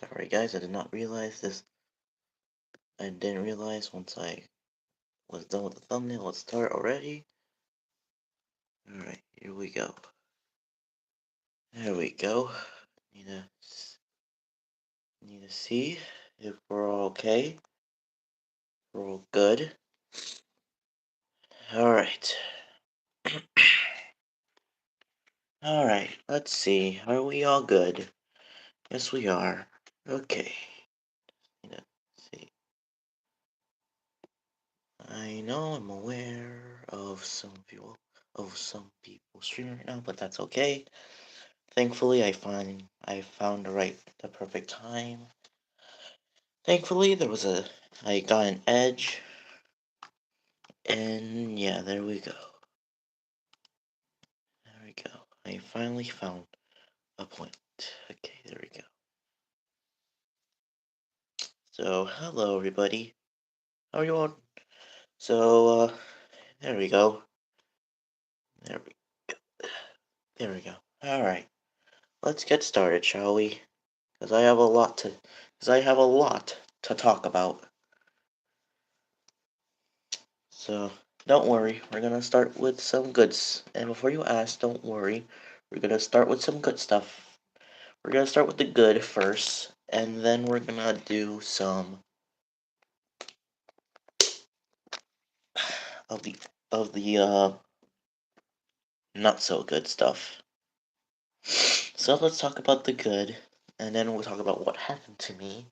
Sorry guys, I did not realize this. I didn't realize once I was done with the thumbnail, let's start already. Alright, here we go. There we go. Need to, need to see if we're all okay. We're all good. Alright. Alright, let's see. Are we all good? Yes, we are. Okay. Need to see. I know I'm aware of some people streaming right now, but that's okay. Thankfully, I found the perfect time. Thankfully, I got an edge, and yeah, there we go. There we go. I finally found a point. Okay, there we go. So, hello everybody. How are you all? So, there we go. There we go. There we go. All right, let's get started, shall we? Because I have a lot to talk about. So, don't worry, we're gonna start with some goods. And before you ask, don't worry, we're gonna start with some good stuff. We're gonna start with the good first, and then we're gonna do some of the not so good stuff. So let's talk about the good, and then we'll talk about what happened to me,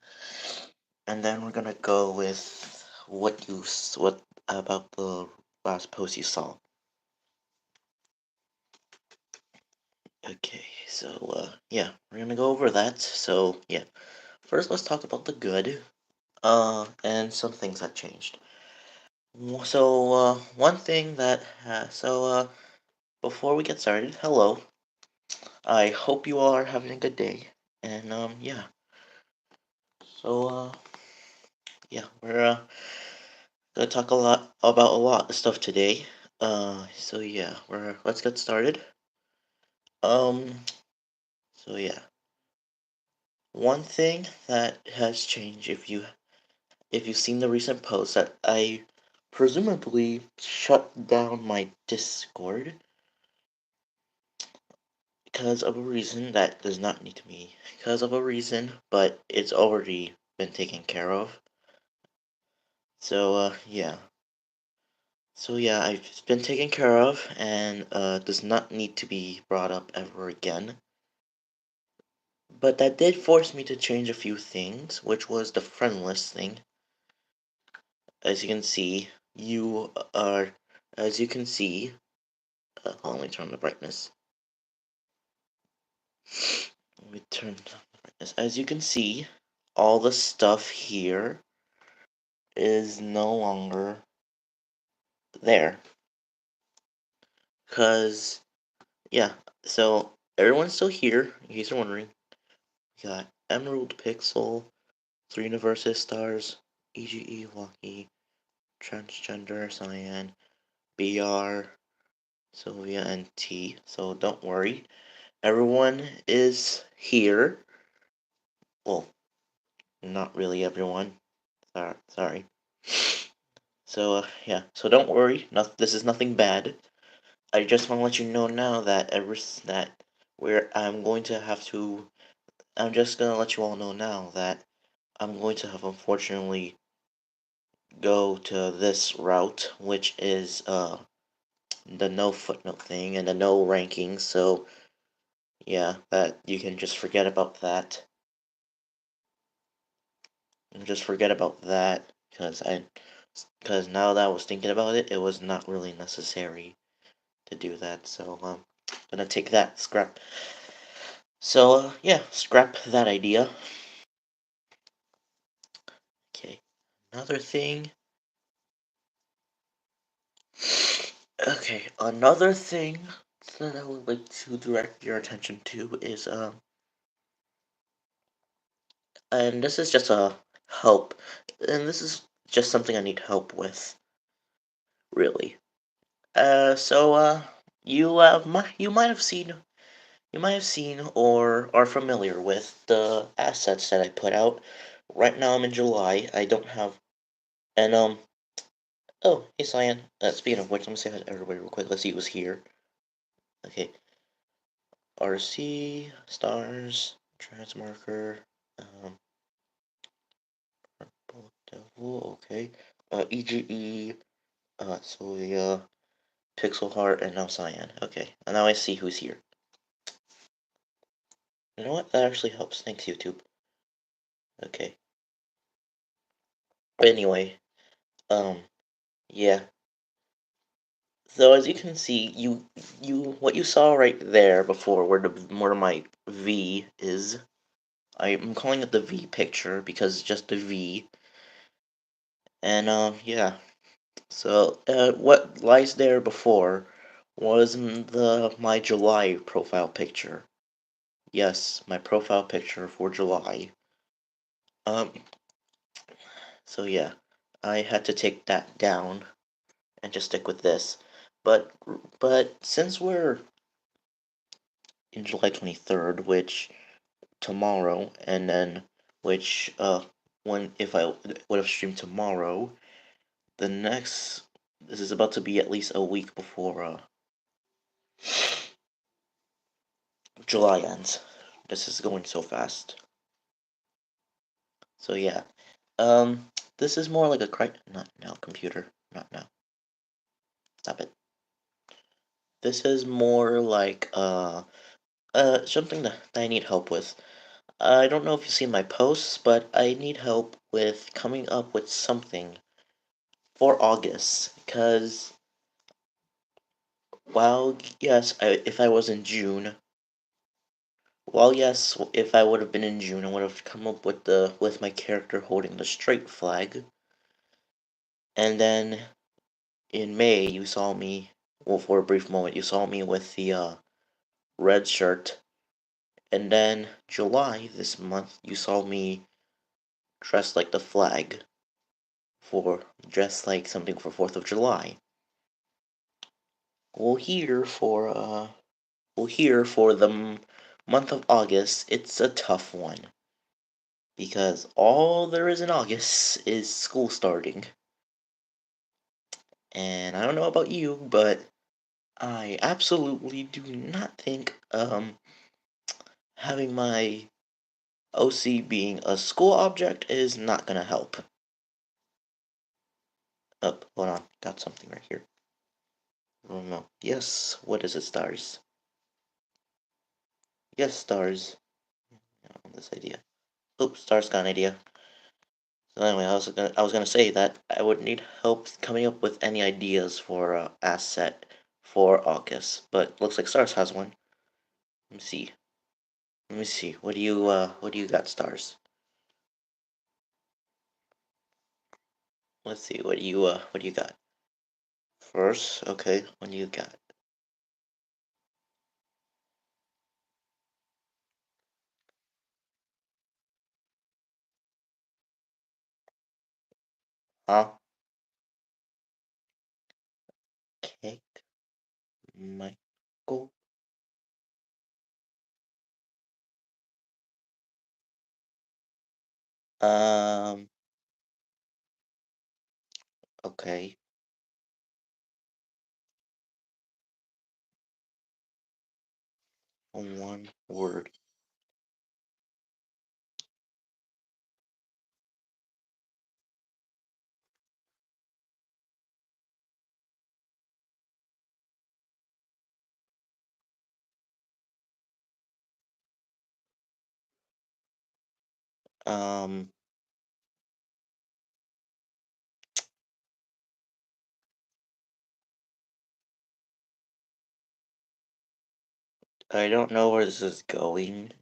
and then we're gonna go with what about the last post you saw. Okay, so yeah, we're gonna go over that. So yeah, first let's talk about the good, and some things that changed. So one thing that before we get started, hello. I hope you all are having a good day, and yeah. So yeah, we're gonna talk a lot of stuff today. So yeah, let's get started. Um, so yeah, one thing that has changed if you've seen the recent post that I presumably shut down my Discord because of a reason that does not need to be because of a reason, but it's already been taken care of. So yeah. So yeah, I've been taken care of and does not need to be brought up ever again. But that did force me to change a few things, which was the friend list thing. As you can see, you are as you can see, hold on, let me turn on the brightness. Let me turn down the brightness. As you can see, all the stuff here is no longer there. Cause yeah, so everyone's still here, in case you're wondering. We got Emerald Pixel, 3 Universes Stars, EGE Lucky, Transgender Cyan, BR, Sylvia, and T. So don't worry. Everyone is here. Well, not really everyone. Sorry. So yeah. So don't worry. This is nothing bad. I just want to let you know now that I'm going to have to. I'm just gonna let you all know now that I'm going to have unfortunately go to this route, which is the no footnote thing and the no rankings. So yeah, that you can just forget about that. And just forget about that because now that I was thinking about it, it was not really necessary to do that. So I'm gonna take that scrap. So yeah, scrap that idea. Okay, another thing. Okay, another thing that I would like to direct your attention to is and this is just a help, and this is just something I need help with, really. So you might have seen you might have seen or are familiar with the assets that I put out. Right now I'm in July. I don't have and oh, hey Cyan. Speaking of which, let me say hi to everybody real quick. Let's see who's here. Okay. RC, stars, transmarker, um Purple Devil, okay. EGE, Solia, Pixel Heart, and now Cyan. Okay. And now I see who's here. You know what? That actually helps. Thanks, YouTube. Okay. Anyway, um, yeah. So as you can see, what you saw right there before, where my V is, I'm calling it the V picture because it's just the V. And yeah. So what lies there before was my July profile picture. Yes, my profile picture for July. Um. So yeah, I had to take that down and just stick with this. But since we're in July 23rd, which tomorrow, and then which when if I would have streamed tomorrow, the next this is about to be at least a week before July ends. This is going so fast. So yeah, this is more like a not now computer, not now. Stop it. This is more like something that I need help with. I don't know if you've seen my posts, but I need help with coming up with something for August. Because, while, yes, if I was in June, well, yes, if I would have been in June, I would have come up with my character holding the straight flag. And then in May, you saw me, well, for a brief moment, you saw me with the red shirt. And then July, this month, you saw me dressed like the flag. For dressed like something for 4th of July. Well, here for the month of August, it's a tough one because all there is in August is school starting. And I don't know about you, but I absolutely do not think having my OC being a school object is not gonna help. Oh, hold on, got something right here. Oh no. Yes, what is it, stars? Yes, stars. This idea. Oops, stars got an idea. So anyway, I was gonna say that I would need help coming up with any ideas for asset for August, but looks like Stars has one. Let me see. Let me see. What do you got, Stars? Let's see. What do you got? First, okay. What do you got? Huh? Cake, Michael. Um. Okay. One word. Um. I don't know where this is going.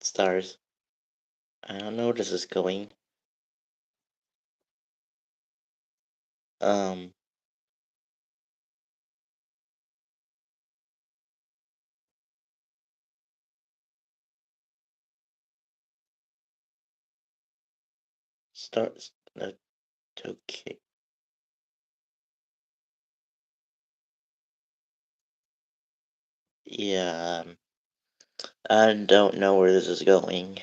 Stars. I don't know where this is going. Um. Stars. Okay. Yeah, I don't know where this is going.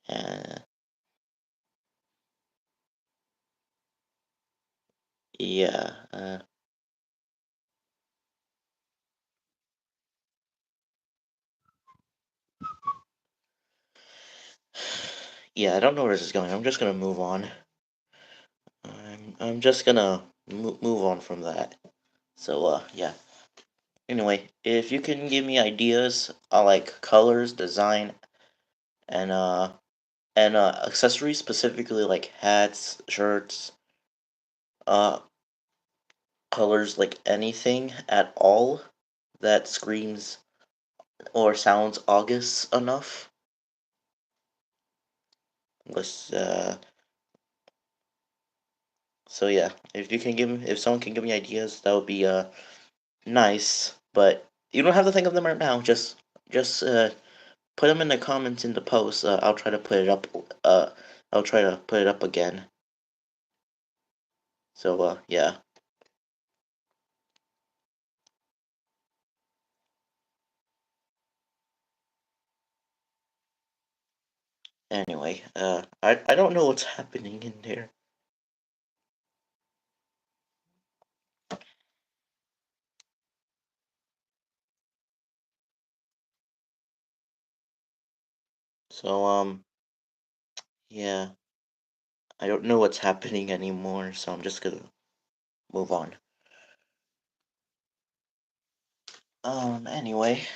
Uh, yeah, yeah, I don't know where this is going. I'm just gonna move on. I'm just gonna move on from that. So, yeah. Anyway, if you can give me ideas, like colors, design, and accessories, specifically like hats, shirts, uh, colors, like anything at all that screams or sounds August enough. Let's, so yeah, if someone can give me ideas, that would be nice. But you don't have to think of them right now. Just put them in the comments in the post. I'll try to put it up. I'll try to put it up again. So yeah. Anyway, I don't know what's happening in there. So yeah, I don't know what's happening anymore. So I'm just gonna move on. Anyway,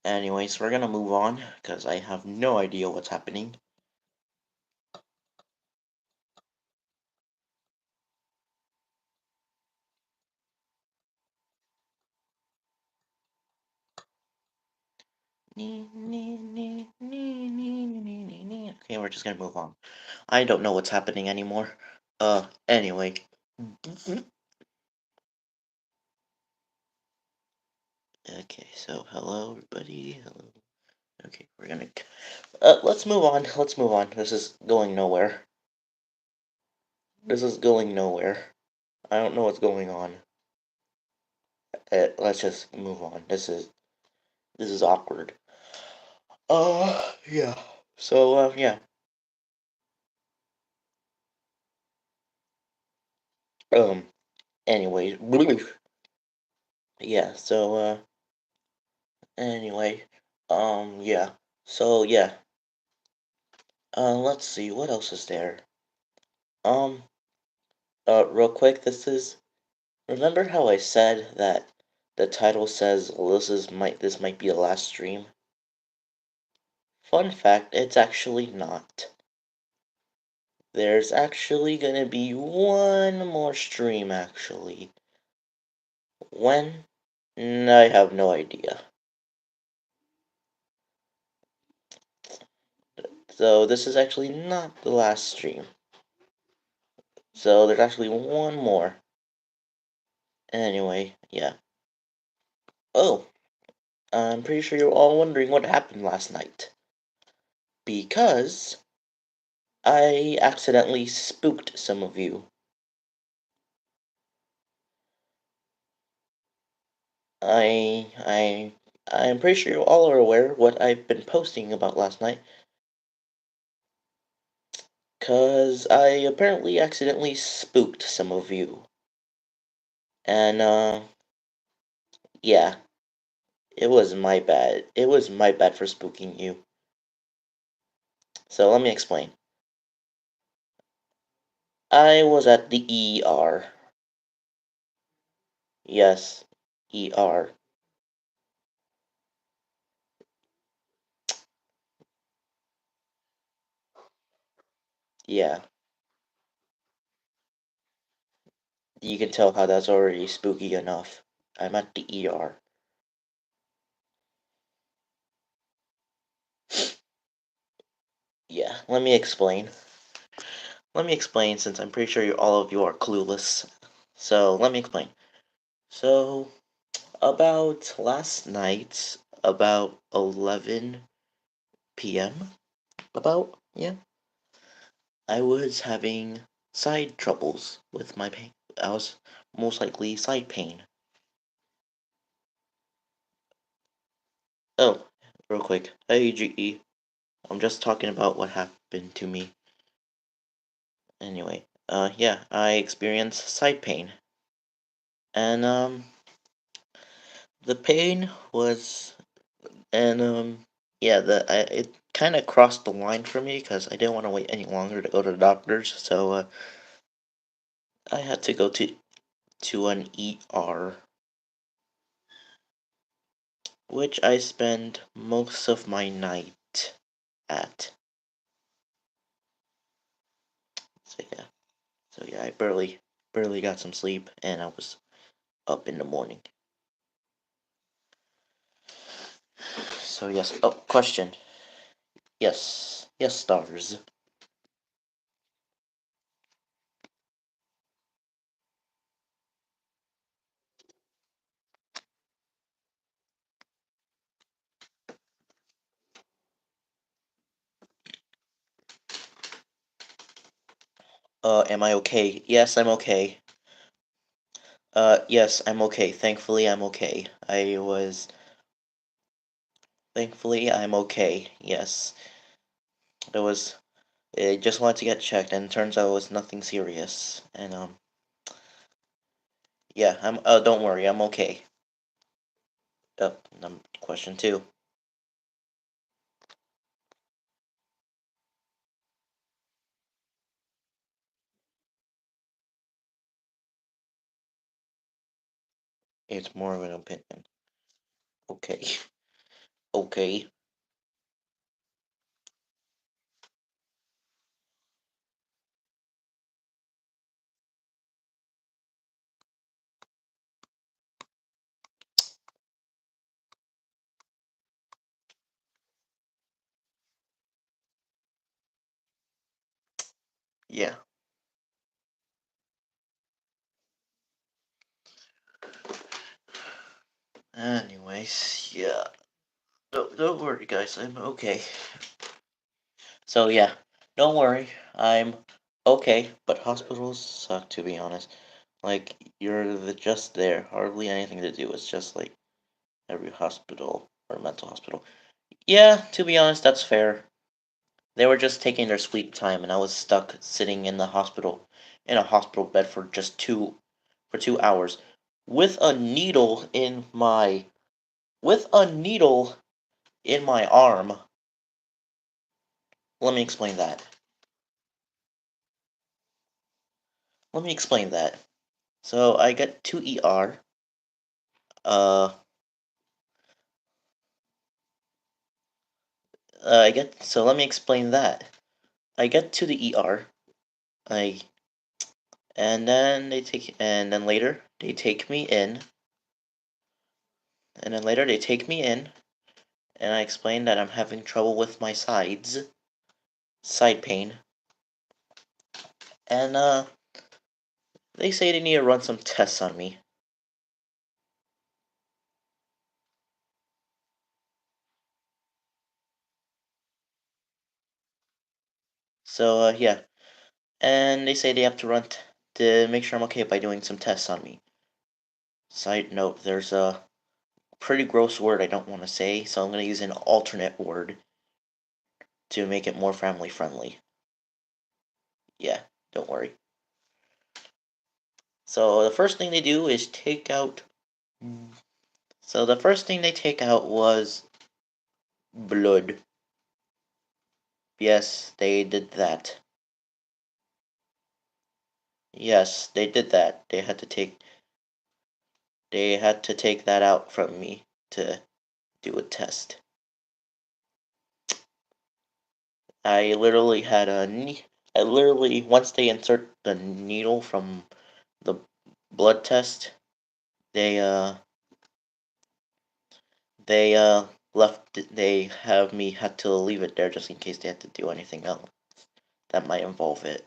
anyways, we're gonna move on because I have no idea what's happening. Okay, we're just gonna move on. I don't know what's happening anymore. Anyway. Okay, so hello everybody. Hello. Okay, we're gonna let's move on. Let's move on. This is going nowhere. This is going nowhere. I don't know what's going on. Let's just move on. This is awkward. Yeah. So yeah. Um anyway. Yeah, so anyway. Yeah. So yeah. Let's see what else is there. Um real quick, remember how I said that the title says, well, this might be the last stream? Fun fact, it's actually not. There's actually gonna be one more stream, actually. When? I have no idea. So this is actually not the last stream. So there's actually one more. Anyway, yeah. Oh, I'm pretty sure you're all wondering what happened last night. Because I accidentally spooked some of you. I'm pretty sure you all are aware what I've been posting about last night. Cause I apparently accidentally spooked some of you. And yeah, it was my bad. It was my bad for spooking you. So let me explain. I was at the ER. Yes, ER. Yeah, you can tell how that's already spooky enough. I'm at the ER. Yeah, let me explain. Let me explain since I'm pretty sure all of you are clueless. So let me explain. So about last night, about 11 p.m. About, yeah, I was having side troubles with my pain. I was most likely side pain. Oh, real quick. Hey, GE. I'm just talking about what happened to me. Anyway, yeah, I experienced side pain. And, the pain was, and, yeah, it kind of crossed the line for me because I didn't want to wait any longer to go to the doctors. So, I had to go to an ER, which I spend most of my night at. So, yeah. So, yeah, I barely got some sleep, and I was up in the morning. So yes. Oh, question. Yes. Yes, stars. Am I okay? Yes, I'm okay. Yes, I'm okay. Thankfully, I'm okay. Thankfully, I'm okay. Yes. It was. I just wanted to get checked, and it turns out it was nothing serious. And, yeah, don't worry, I'm okay. Question two. It's more of an opinion. Okay. Okay. Yeah. Anyways, yeah. Don't worry, guys. I'm okay. So yeah, don't worry, I'm okay, but hospitals suck to be honest. Like just there, hardly anything to do. It's just like every hospital or mental hospital. Yeah, to be honest, that's fair. They were just taking their sleep time, and I was stuck sitting in a hospital bed for just 2 hours, with a needle in my with a needle in my arm. Let me explain that. Let me explain that. So I get to ER. Uh, I get so let me explain that. I get to the ER. I and then later they take me in, and then later they take me in, and I explain that I'm having trouble with my side pain, and they say they need to run some tests on me. So yeah, and they say they have to to make sure I'm okay by doing some tests on me. Side note: there's a pretty gross word I don't want to say, so I'm gonna use an alternate word to make it more family friendly. Yeah, don't worry. So the first thing they do is take out. So the first thing they take out was blood. Yes, they did that. Yes, they did that. They had to take that out from me to do a test. I literally had a knee. I literally once they insert the needle from the blood test, they they left. They have me had to leave it there just in case they had to do anything else that might involve it.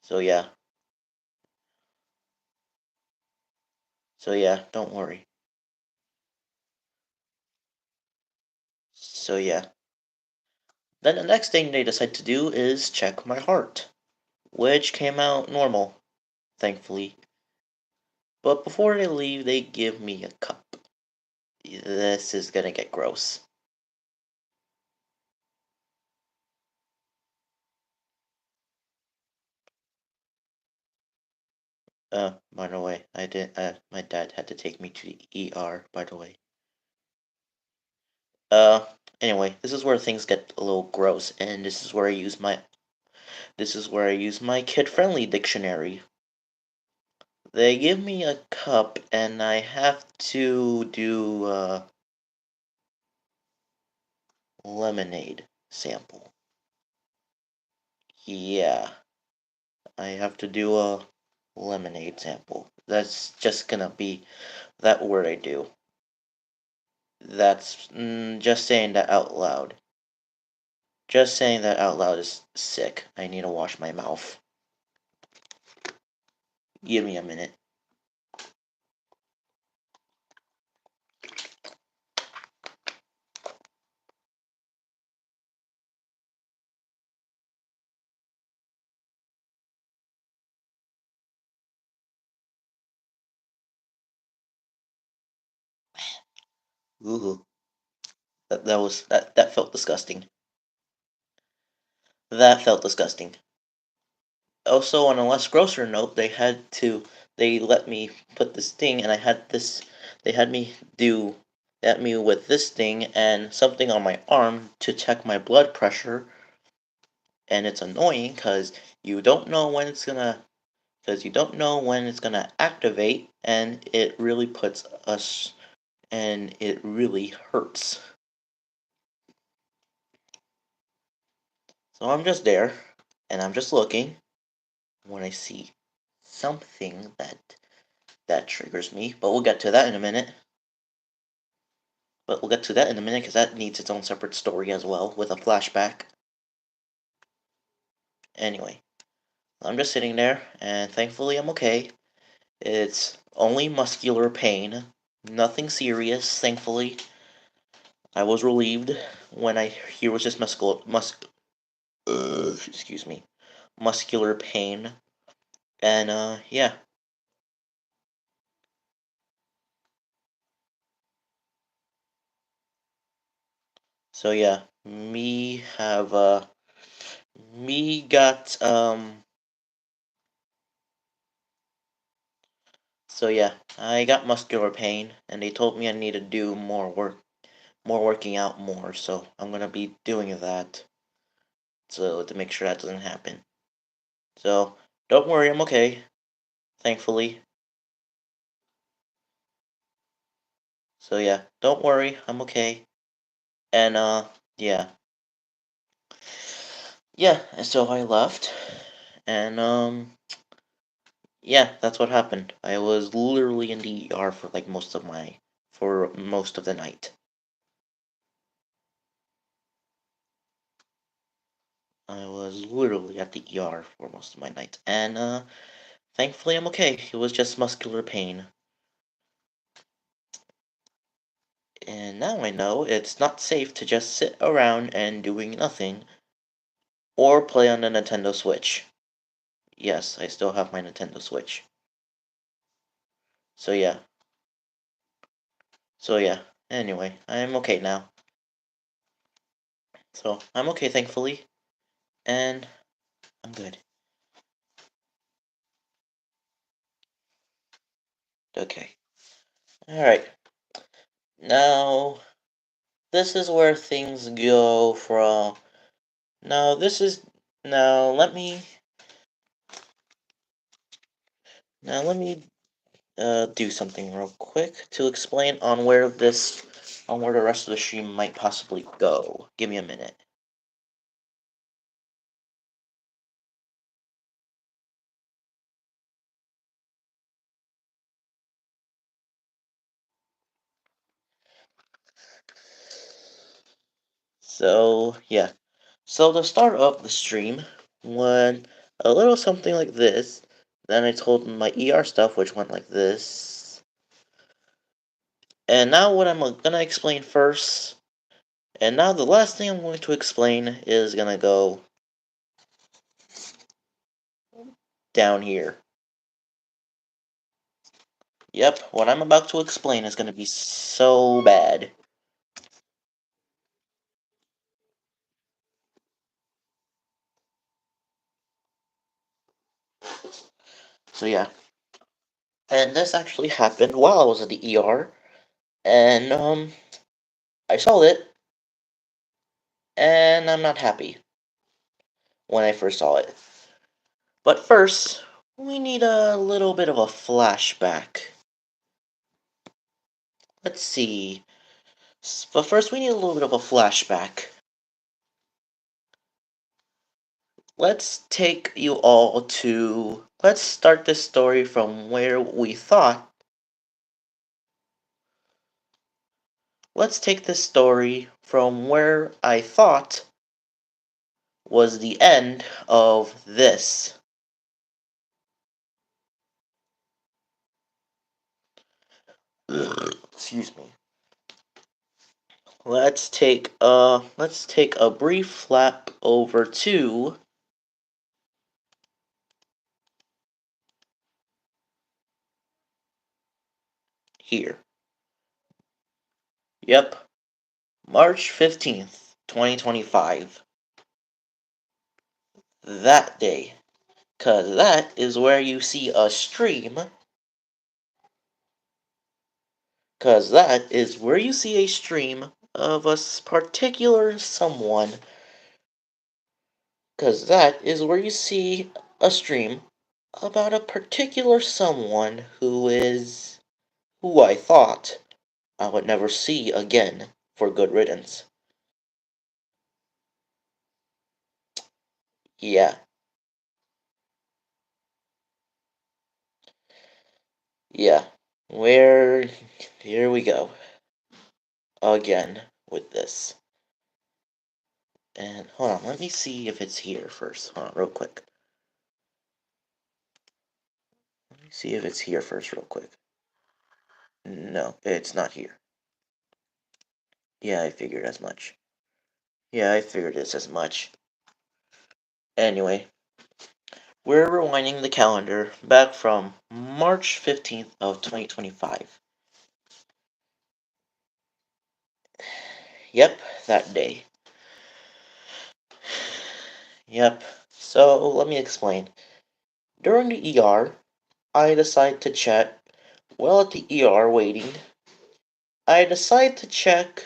So yeah. So yeah, don't worry. So yeah. Then the next thing they decide to do is check my heart, which came out normal, thankfully. But before they leave, they give me a cup. This is gonna get gross. By the way, I did. My dad had to take me to the ER. By the way. Uh. Anyway, this is where things get a little gross, and this is where I use my. This is where I use my kid-friendly dictionary. They give me a cup, and I have to do lemonade sample. Yeah, I have to do a lemonade sample. That's just gonna be that word I do. That's just saying that out loud. Just saying that out loud is sick. I need to wash my mouth. Give me a minute. Ooh, that felt disgusting. That felt disgusting. Also, on a less grosser note, they let me put this thing, and they had me do at me with this thing and something on my arm to check my blood pressure, and it's annoying because you don't know when it's gonna activate, and it really puts us, and it really hurts. So I'm just there, and I'm just looking when I see something that triggers me, but we'll get to that in a minute. But we'll get to that in a minute because that needs its own separate story as well with a flashback. Anyway, I'm just sitting there, and thankfully I'm okay. It's only muscular pain, nothing serious. Thankfully, I was relieved when I hear it was just excuse me, muscular pain, and yeah. So yeah, me got So yeah, I got muscular pain, and they told me I need to do more working out more. So I'm gonna be doing that, so to make sure that doesn't happen. So don't worry, I'm okay. Thankfully. So yeah, don't worry, I'm okay. And yeah, yeah. And so I left, and yeah, that's what happened. I was literally in the ER for like for most of the night. I was literally at the ER for most of my night, and thankfully I'm okay. It was just muscular pain. And now I know it's not safe to just sit around and doing nothing or play on the Nintendo Switch. Yes, I still have my Nintendo Switch. So yeah. So yeah. Anyway, I'm okay now. So I'm okay, thankfully, and I'm good. Okay. Alright. Now, this is where things go from. Now, this is. Now, let me. Now, let me do something real quick to explain on where the rest of the stream might possibly go. Give me a minute. So yeah, so to start off the stream, when a little something like this, then I told my ER stuff, which went like this, and now what I'm gonna explain first, and now the last thing I'm going to explain is gonna go down here. Yep, what I'm about to explain is gonna be so bad. So yeah. And this actually happened while I was at the ER. And I saw it, and I'm not happy when I first saw it. But first, we need a little bit of a flashback. Let's see. But first, we need a little bit of a flashback. Let's take you all to. Let's start this story from where we thought. Let's take this story from where I thought was the end of this. Excuse me. Let's take a brief flap over to here. Yep, March 15th, 2025. That day. 'Cause that is where you see a stream. 'Cause that is where you see a stream of a particular someone. 'Cause that is where you see a stream about a particular someone who I thought I would never see again for good riddance. Yeah, yeah. Where here we go. Again with this. And hold on, let me see if it's here first. Hold on, real quick. Let me see if it's here first, real quick. No, it's not here. Yeah, I figured as much. Yeah, I figured it's as much. Anyway, we're rewinding the calendar back from March 15th of 2025. Yep, that day. Yep. So let me explain. During the ER, I decide to check. Well, at the ER waiting, I decide to check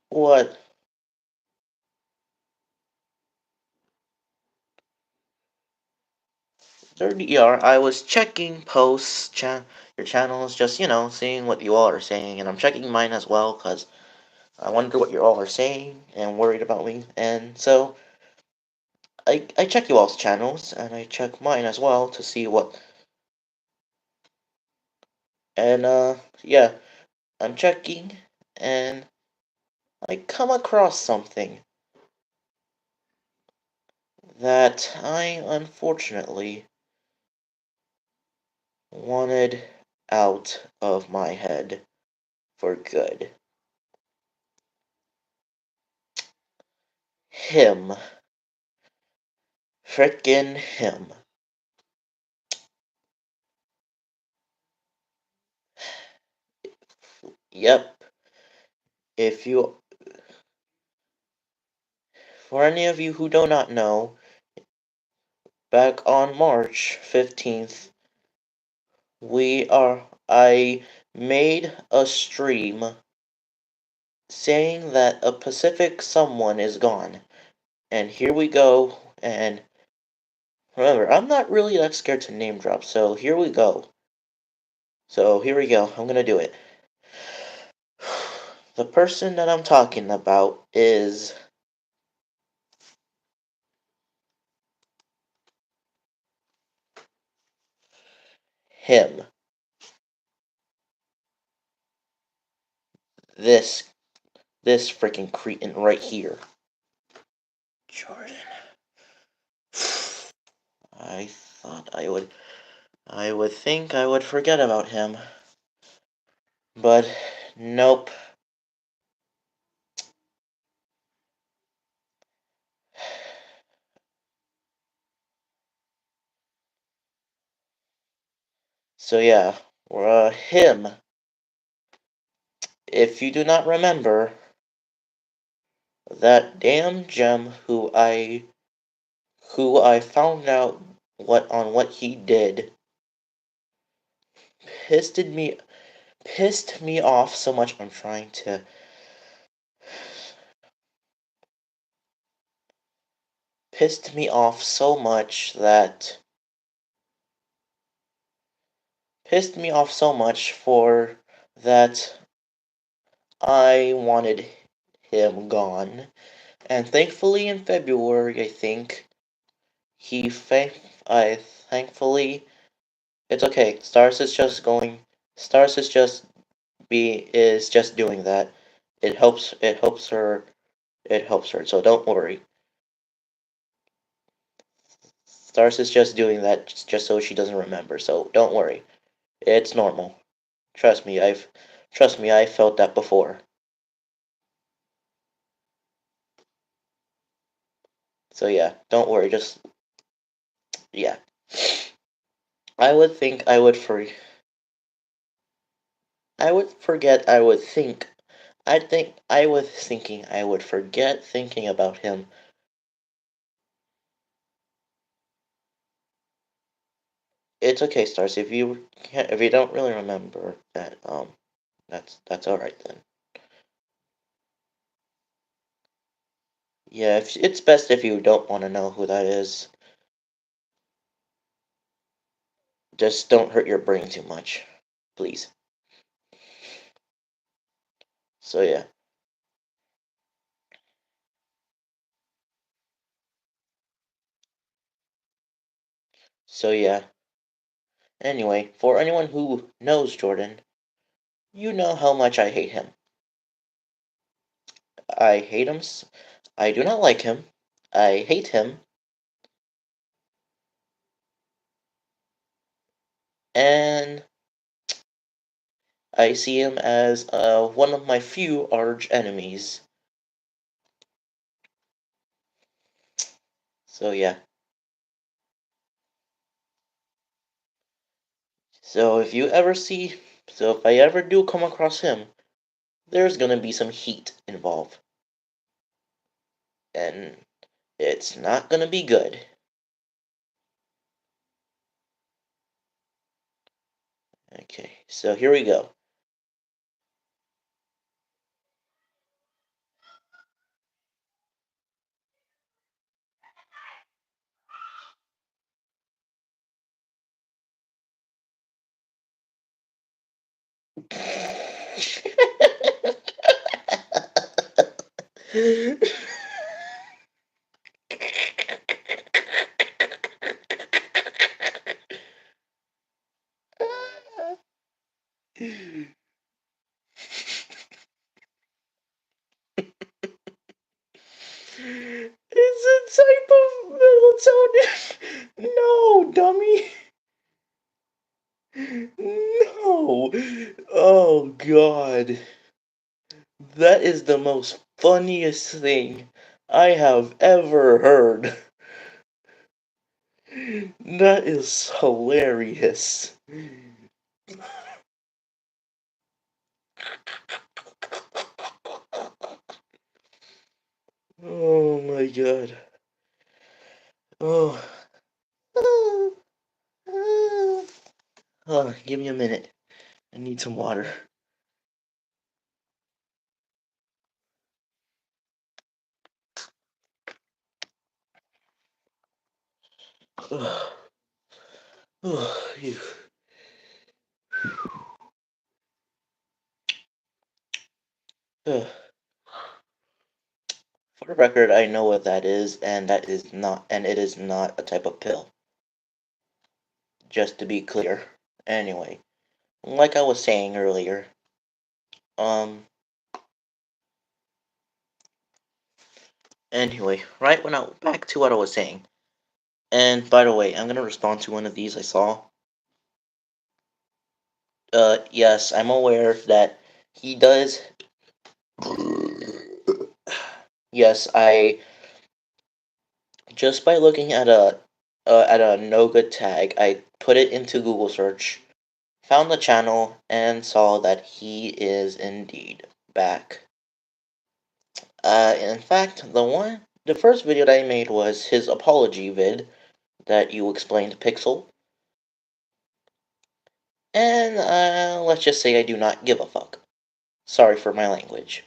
what. During the ER, I was checking posts, your channels, just seeing what you all are saying, and I'm checking mine as well because I wonder what you all are saying and worried about me, and so I check you all's channels and I check mine as well to see what. And yeah, I'm checking and I come across something that I unfortunately wanted out of my head for good. Him. Frickin' him. Yep. If you, for any of you who do not know, back on March 15th, I made a stream saying that a Pacific someone is gone. And here we go. And remember, I'm not really that scared to name drop, so here we go. So here we go. I'm gonna do it. The person that I'm talking about is him. This this freaking cretin right here. Jordan. I would think I would forget about him. But nope. So yeah, him. If you do not remember, that damn gem who I found out what he did pissed me pissed me off so much. I'm trying to pissed me off so much that pissed me off so much for that I wanted him gone. And thankfully in February, I think he I thankfully it's okay. Stars is just doing that. It helps her. So don't worry. Stars is just doing that just so she doesn't remember. So don't worry. It's normal. Trust me, I felt that before. So yeah, don't worry. Just yeah. I would think I would for I would forget I would think I think I was thinking I would forget thinking about him. It's okay, Stars. If you don't really remember that, that's all right then. Yeah, it's best if you don't want to know who that is. Just don't hurt your brain too much, please. So yeah. So yeah. Anyway, for anyone who knows Jordan, you know how much I hate him. I hate him. I do not like him. I hate him. And I see him as one of my few arch enemies. So yeah. So if I ever do come across him, there's gonna be some heat involved, and it's not gonna be good. Okay, so here we go. It's a type of melatonin. No, dummy. No. Oh God. That is the most funniest thing I have ever heard. That is hilarious. Oh my God. Oh. Give me a minute. I need some water. You. For the record, I know what that is, and it is not a type of pill. Just to be clear. Anyway, like I was saying earlier, um, anyway, right when I back to what I was saying. And by the way, I'm gonna respond to one of these I saw. Yes, I'm aware that he does. Yes, I just by looking at a Noga tag, I put it into Google search. found the channel and saw that he is indeed back. In fact, the first video that I made was his apology vid that you explained Pixel. And let's just say I do not give a fuck. Sorry for my language.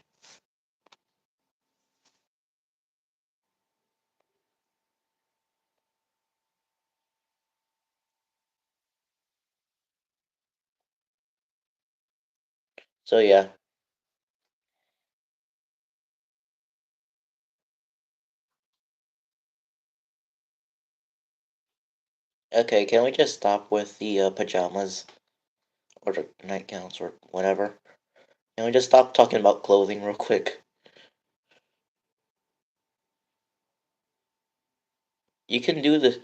So yeah. Okay, can we just stop with the pajamas or the nightgowns or whatever? Can we just stop talking about clothing real quick? You can do this.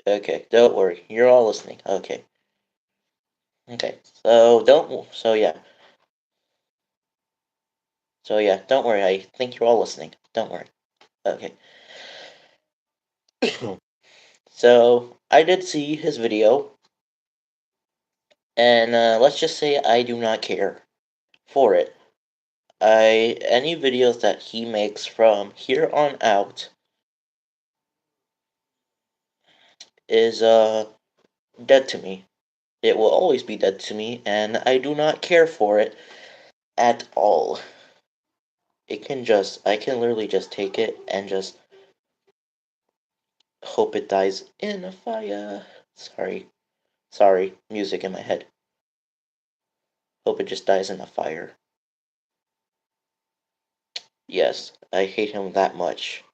Okay, don't worry. You're all listening. Okay. Okay. So don't. So yeah. So yeah. Don't worry. I think you're all listening. Don't worry. Okay. So I did see his video, and let's just say I do not care for it. Any videos that he makes from here on out is dead to me. It will always be dead to me, and I do not care for it at all. I can literally just take it and just hope it dies in a fire. Sorry, music in my head. Hope it just dies in a fire. Yes, I hate him that much.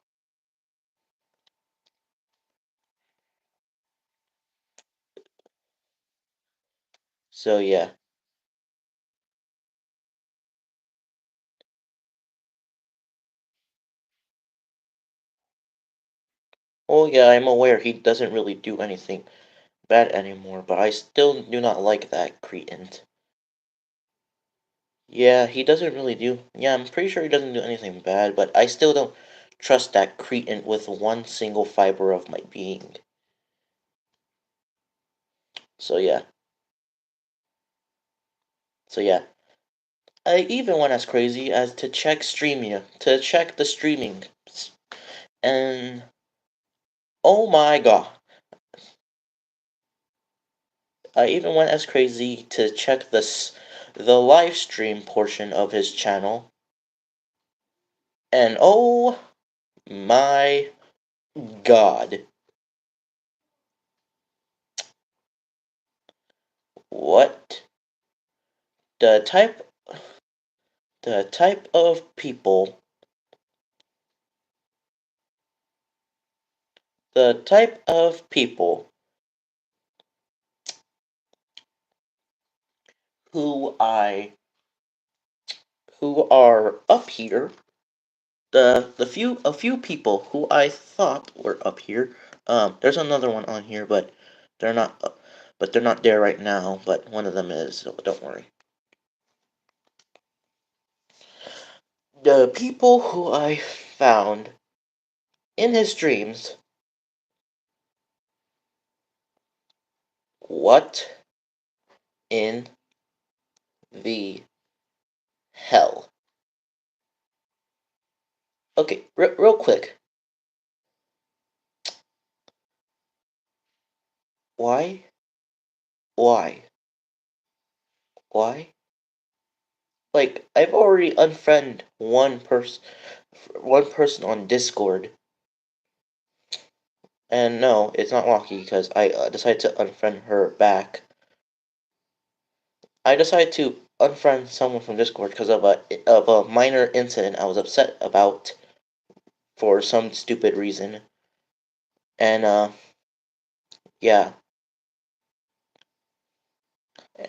So yeah. Oh yeah, I'm aware he doesn't really do anything bad anymore, but I still do not like that cretin. Yeah, he doesn't really do. Yeah, I'm pretty sure he doesn't do anything bad, but I still don't trust that cretin with one single fiber of my being. So yeah. So yeah. I even went as crazy as to check Streamia, to check the streaming. And oh my god. I even went as crazy to check the live stream portion of his channel. And oh my god. What the type of people the type of people who I who are up here, the a few people who I thought were up here. There's another one on here, but they're not but they're not there right now, but one of them is, so don't worry. The people who I found in his dreams, what in the hell? Okay, real quick. Why? Why? Why? Like, I've already unfriended one person on Discord. And no, it's not Rocky because I decided to unfriend her back. I decided to unfriend someone from Discord because of a minor incident I was upset about for some stupid reason. And yeah.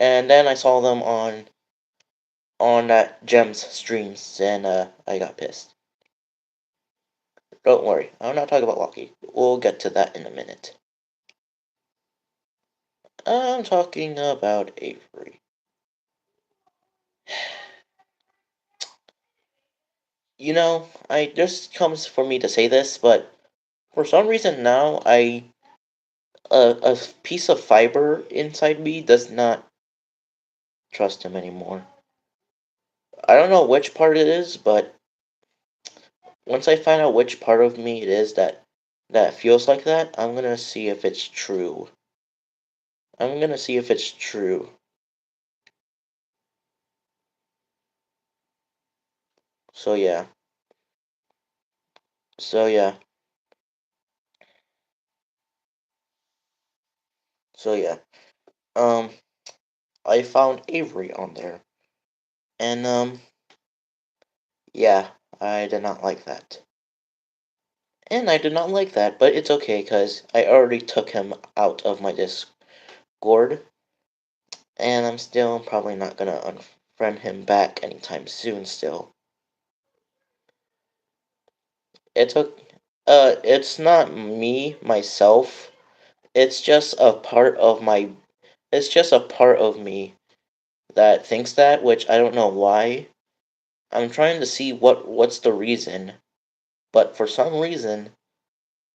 And then I saw them on that Gems streams, and I got pissed. Don't worry, I'm not talking about Loki. We'll get to that in a minute. I'm talking about Avery. I just comes for me to say this, but for some reason now a piece of fiber inside me does not trust him anymore. I don't know which part it is, but once I find out which part of me it is that feels like that, I'm gonna see if it's true. I'm gonna see if it's true. So yeah. So yeah. So yeah. Um, I found Avery on there, and yeah, I did not like that. And I did not like that, but it's okay because I already took him out of my Discord, and I'm still probably not gonna unfriend him back anytime soon. Still, it took. It's not me myself. It's just a part of my. It's just a part of me that thinks that, which I don't know why. I'm trying to see what's the reason, but for some reason,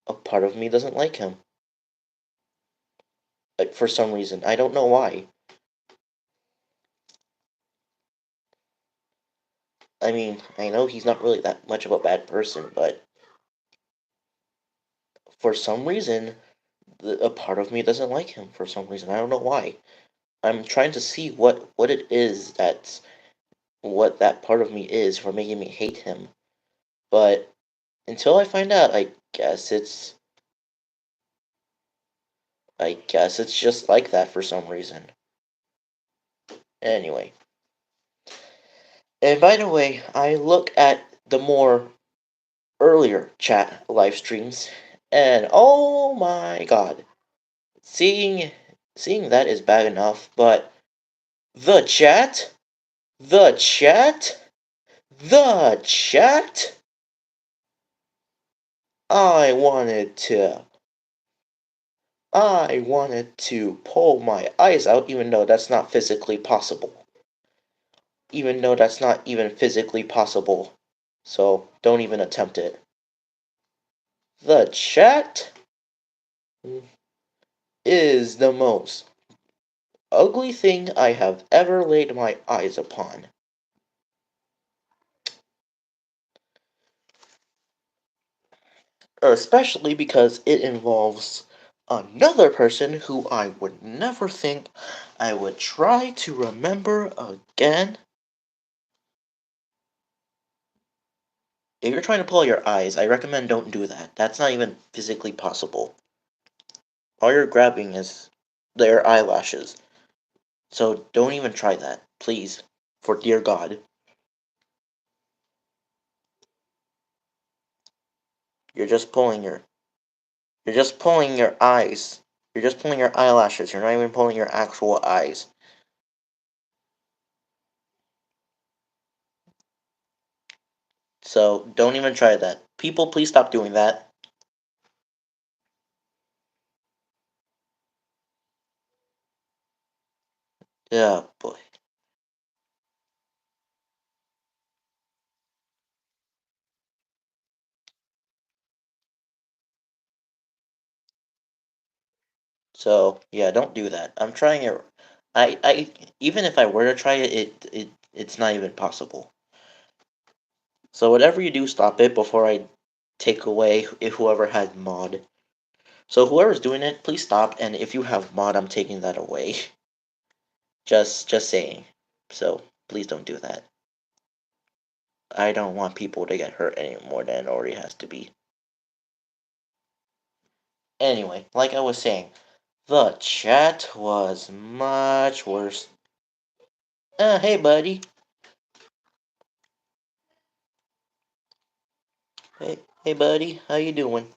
a part of me doesn't like him. Like for some reason, I don't know why. I mean, I know he's not really that much of a bad person, but for some reason, a part of me doesn't like him. For some reason, I don't know why. I'm trying to see what it is that's what that part of me is for making me hate him. But until I find out, guess it's I guess it's just like that for some reason. Anyway, and by the way, I look at the more earlier chat live streams, and oh my god, seeing seeing that is bad enough, but the chat, the chat, the chat. I wanted to, I wanted to pull my eyes out, even though that's not physically possible. Even though that's not even physically possible. So don't even attempt it. The chat is the most ugly thing I have ever laid my eyes upon. Especially because it involves another person who I would never think I would try to remember again. If you're trying to pull your eyes, I recommend don't do that. That's not even physically possible. All you're grabbing is their eyelashes. So don't even try that, please. For dear God. You're just pulling your you're just pulling your eyes. You're just pulling your eyelashes. You're not even pulling your actual eyes. So don't even try that. People, please stop doing that. Yeah, boy. So yeah, don't do that. I'm trying it. I even if I were to try it, it's not even possible. So whatever you do, stop it before I take away if whoever had mod. So whoever's doing it, please stop. And if you have mod, I'm taking that away. Just saying. So please don't do that. I don't want people to get hurt any more than it already has to be. Anyway, like I was saying, the chat was much worse. Hey buddy. Hey buddy, how you doing?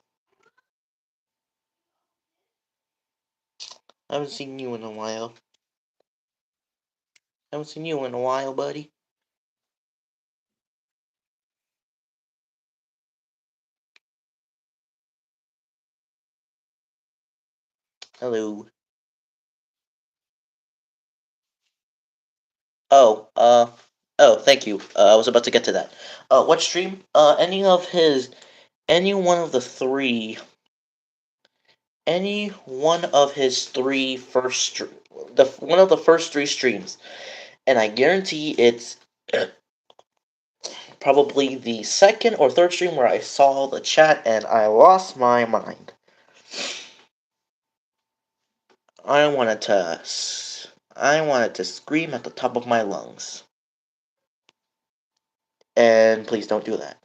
I haven't seen you in a while. Haven't seen you in a while, buddy. Hello. Oh, thank you. I was about to get to that. What stream? Any one of the three any one of his one of the first three streams, and I guarantee it's probably the second or third stream where I saw the chat and I lost my mind. I wanted to scream at the top of my lungs. And please don't do that.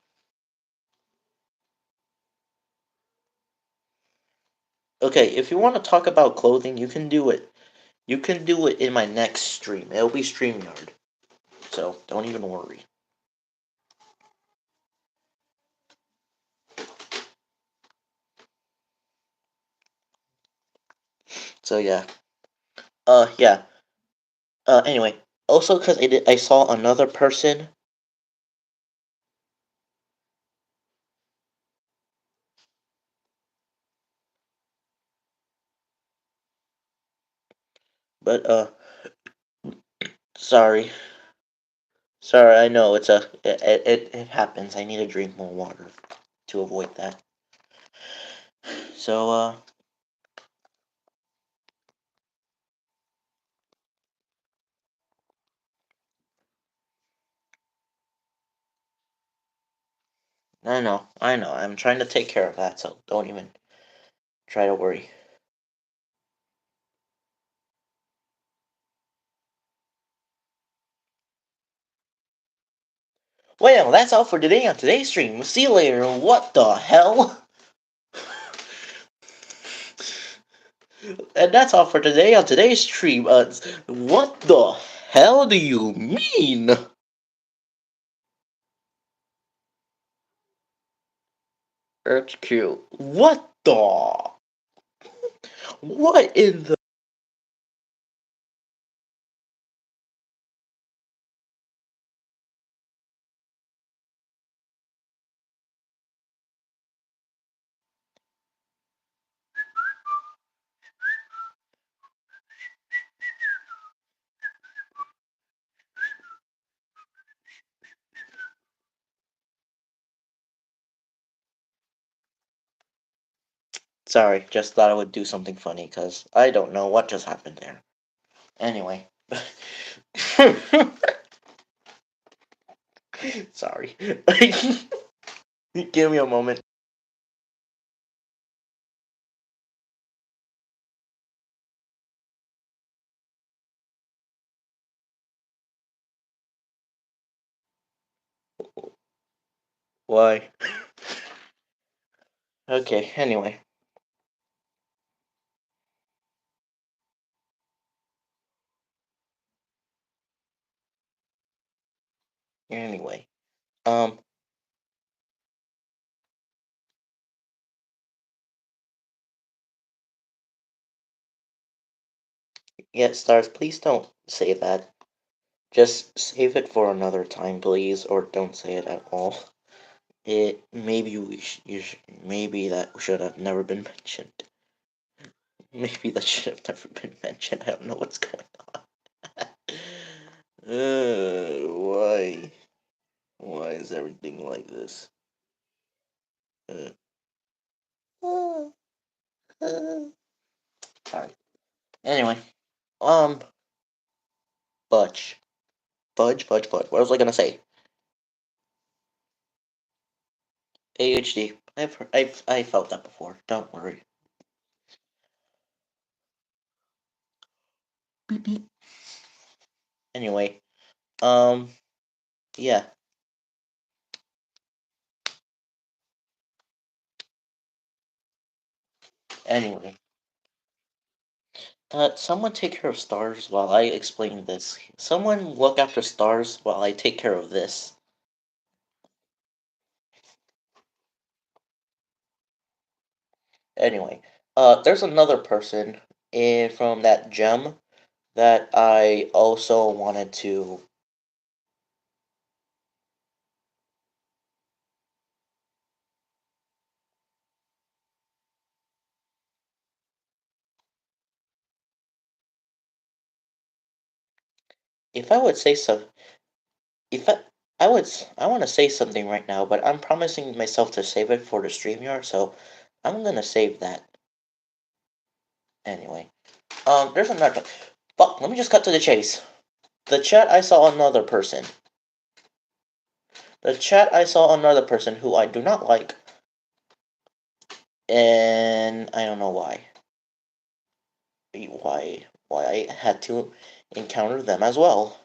Okay, if you want to talk about clothing, you can do it. You can do it in my next stream. It'll be StreamYard. So don't even worry. So yeah. Yeah. Anyway. Also, because I saw another person. But, sorry. Sorry, I know it happens. I need to drink more water to avoid that. So, I know. I'm trying to take care of that, so don't even try to worry. Well, that's all for today on today's stream. See you later. What the hell? And that's all for today on today's stream. What the hell do you mean? That's cute. What the? What in the? Sorry, just thought I would do something funny because I don't know what just happened there. Anyway. Sorry. Give me a moment. Why? Okay, anyway. Anyway. Um. Yeah, Stars, please don't say that. Just save it for another time, please, or don't say it at all. It maybe maybe that should have never been mentioned. Maybe that should have never been mentioned. I don't know what's going on. Why? Why is everything like this? Uh, Alright. Anyway, um, Butch, Fudge. What was I gonna say? AHD. I felt that before. Don't worry. Beep beep. Anyway, yeah. Anyway, someone take care of Stars while I explain this. Someone look after Stars while I take care of this. Anyway, there's another person from that gem that I also wanted to. If I would say so, if I want to say something right now, but I'm promising myself to save it for the StreamYard, so I'm gonna save that. Anyway, there's another. Fuck. Let me just cut to the chase. The chat I saw another person. The chat I saw another person who I do not like, and I don't know why. Why I had to encounter them as well.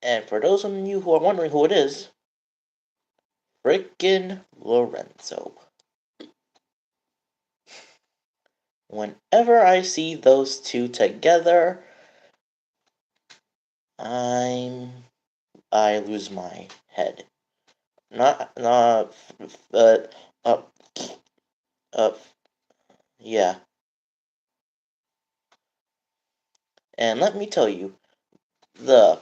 And for those of you who are wondering who it is, frickin' Lorenzo. Whenever I see those two together, I lose my head. Not but uh yeah. And let me tell you, the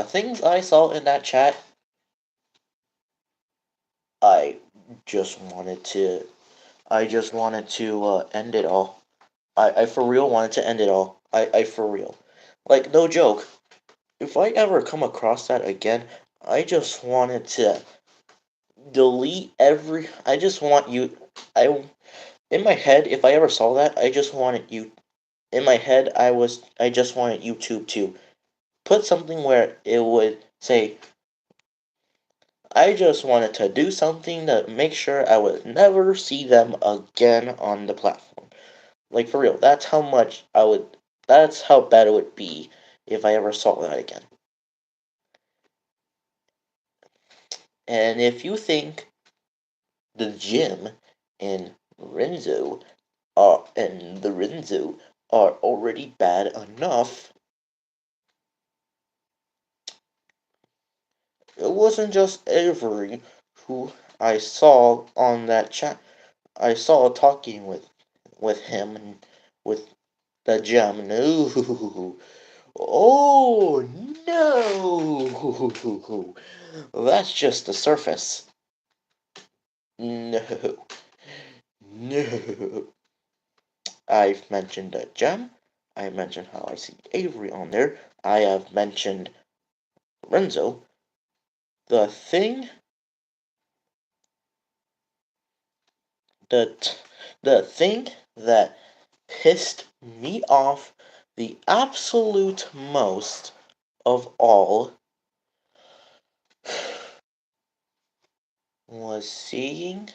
things I saw in that chat, I just wanted to end it all. I for real wanted to end it all. I for real. Like, no joke. If I ever come across that again, I just wanted to delete every. I just want you. I In my head, if I ever saw that, I just wanted you. In my head, I just wanted YouTube to put something where it would say, I just wanted to do something to make sure I would never see them again on the platform. Like, for real, that's how much I would. That's how bad it would be if I ever saw that again. And if you think the gym and the Renzo are already bad enough, it wasn't just Avery who I saw on that chat. I saw talking with him and with the gem. No, oh no, that's just the surface. No, no. I've mentioned the gem. I mentioned how I see Avery on there. I have mentioned Renzo. The thing, the the thing that pissed me off the absolute most of all was seeing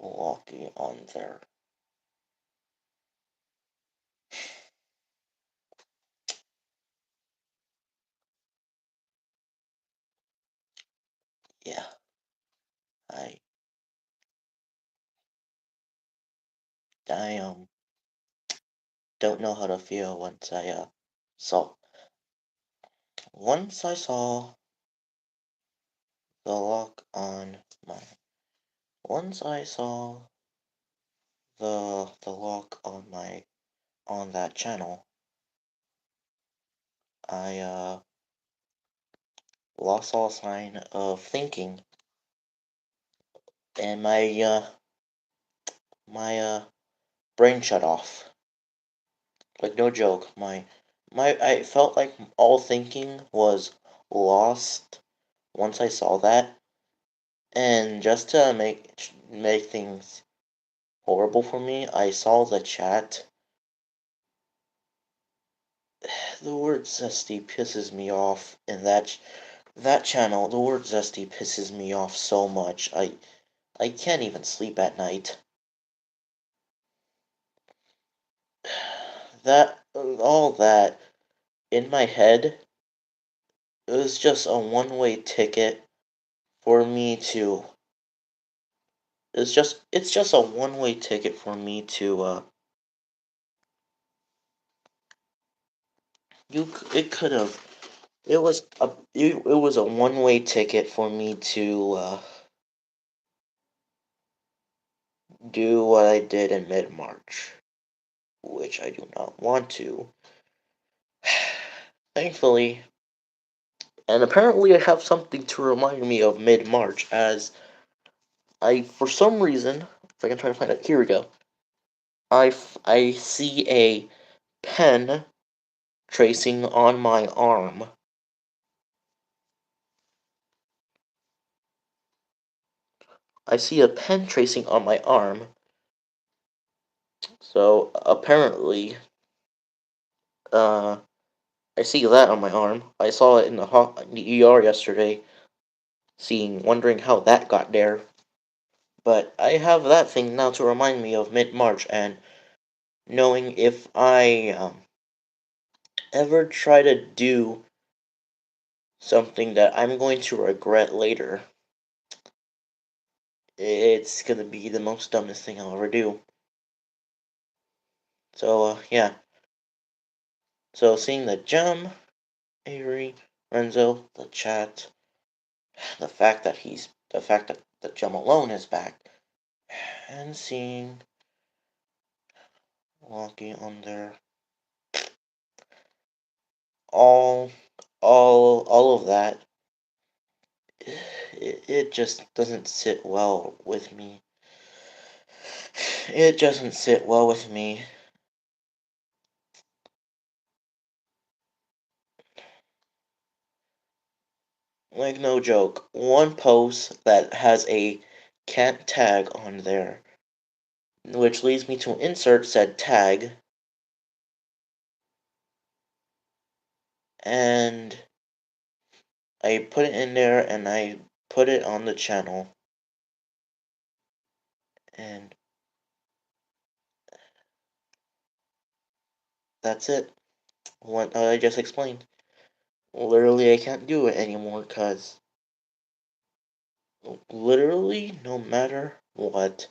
Walkie on there. Yeah, I I don't know how to feel saw once I saw the lock on my once I saw the lock on that channel, I lost all sign of thinking, and my brain shut off. Like, no joke, my I felt like all thinking was lost once I saw that. And just to make things horrible for me, I saw the chat. The word zesty pisses me off in that channel. The word zesty pisses me off so much. I can't even sleep at night. All that in my head, it was just a one-way ticket for me to. It's just a one-way ticket for me to. It could have. It was a one-way ticket for me to do what I did in mid-March, which I do not want to. Thankfully, and apparently I have something to remind me of mid-March, as for some reason, if I can try to find it, here we go. I see a pen tracing on my arm. I see a pen tracing on my arm. So apparently, uh, I see that on my arm. I saw it in the ER yesterday, wondering how that got there. But I have that thing now to remind me of mid-March and knowing if I ever try to do something that I'm going to regret later, it's gonna be the most dumbest thing I'll ever do. So, yeah. So, seeing the gem, Avery, Renzo, the chat, the fact that the gem alone is back, and seeing Loki on there, all, all of that, it just doesn't sit well with me. It doesn't sit well with me. Like, no joke. One post that has a can't tag on there, which leads me to insert said tag, and I put it in there and I put it on the channel, and that's it. What I just explained. Literally, I can't do it anymore because literally, no matter what,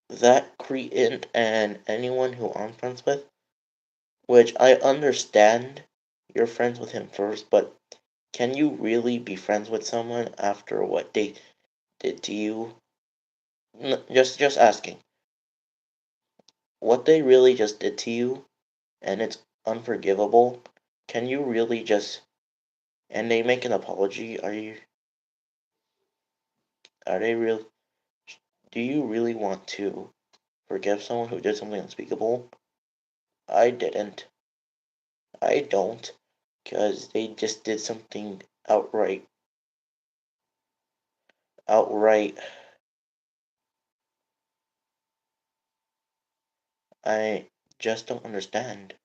that created and anyone who I'm friends with, which I understand you're friends with him first, but can you really be friends with someone after what they did to you? Just asking. What they really just did to you, and it's unforgivable. Can you really just and they make an apology? Are they real? Do you really want to forgive someone who did something unspeakable? I didn't. I don't, because they just did something outright. I just don't understand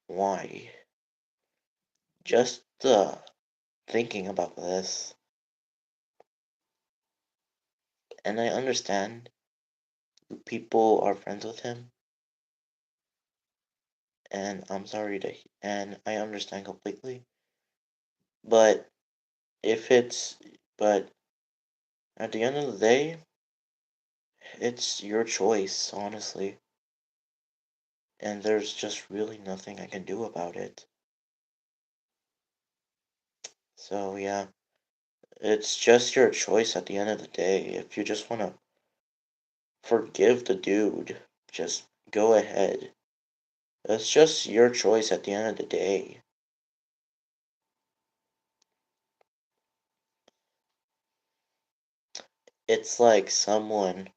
why. Just thinking about this, and I understand people are friends with him, and I'm sorry and I understand completely. But if it's, but at the end of the day, it's your choice, honestly, and there's just really nothing I can do about it. So yeah, it's just your choice at the end of the day. If you just want to forgive the dude, just go ahead. It's just your choice at the end of the day. It's like someone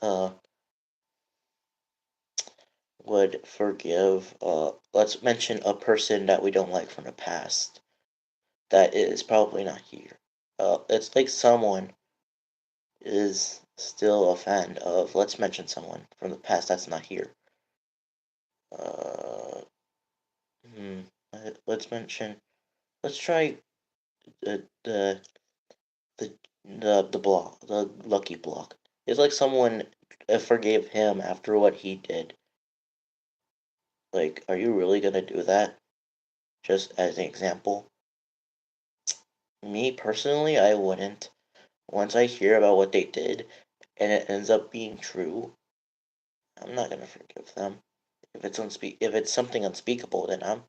uh would forgive let's mention a person that we don't like from the past that is probably not here. It's like someone is still a fan of, let's mention someone from the past that's not here. Uh hmm, let's mention, let's try the the the the lucky block. It's like someone forgave him after what he did. Like, are you really gonna do that? Just as an example. Me personally, I wouldn't. Once I hear about what they did and it ends up being true, I'm not gonna forgive them. If it's something unspeakable, then I'm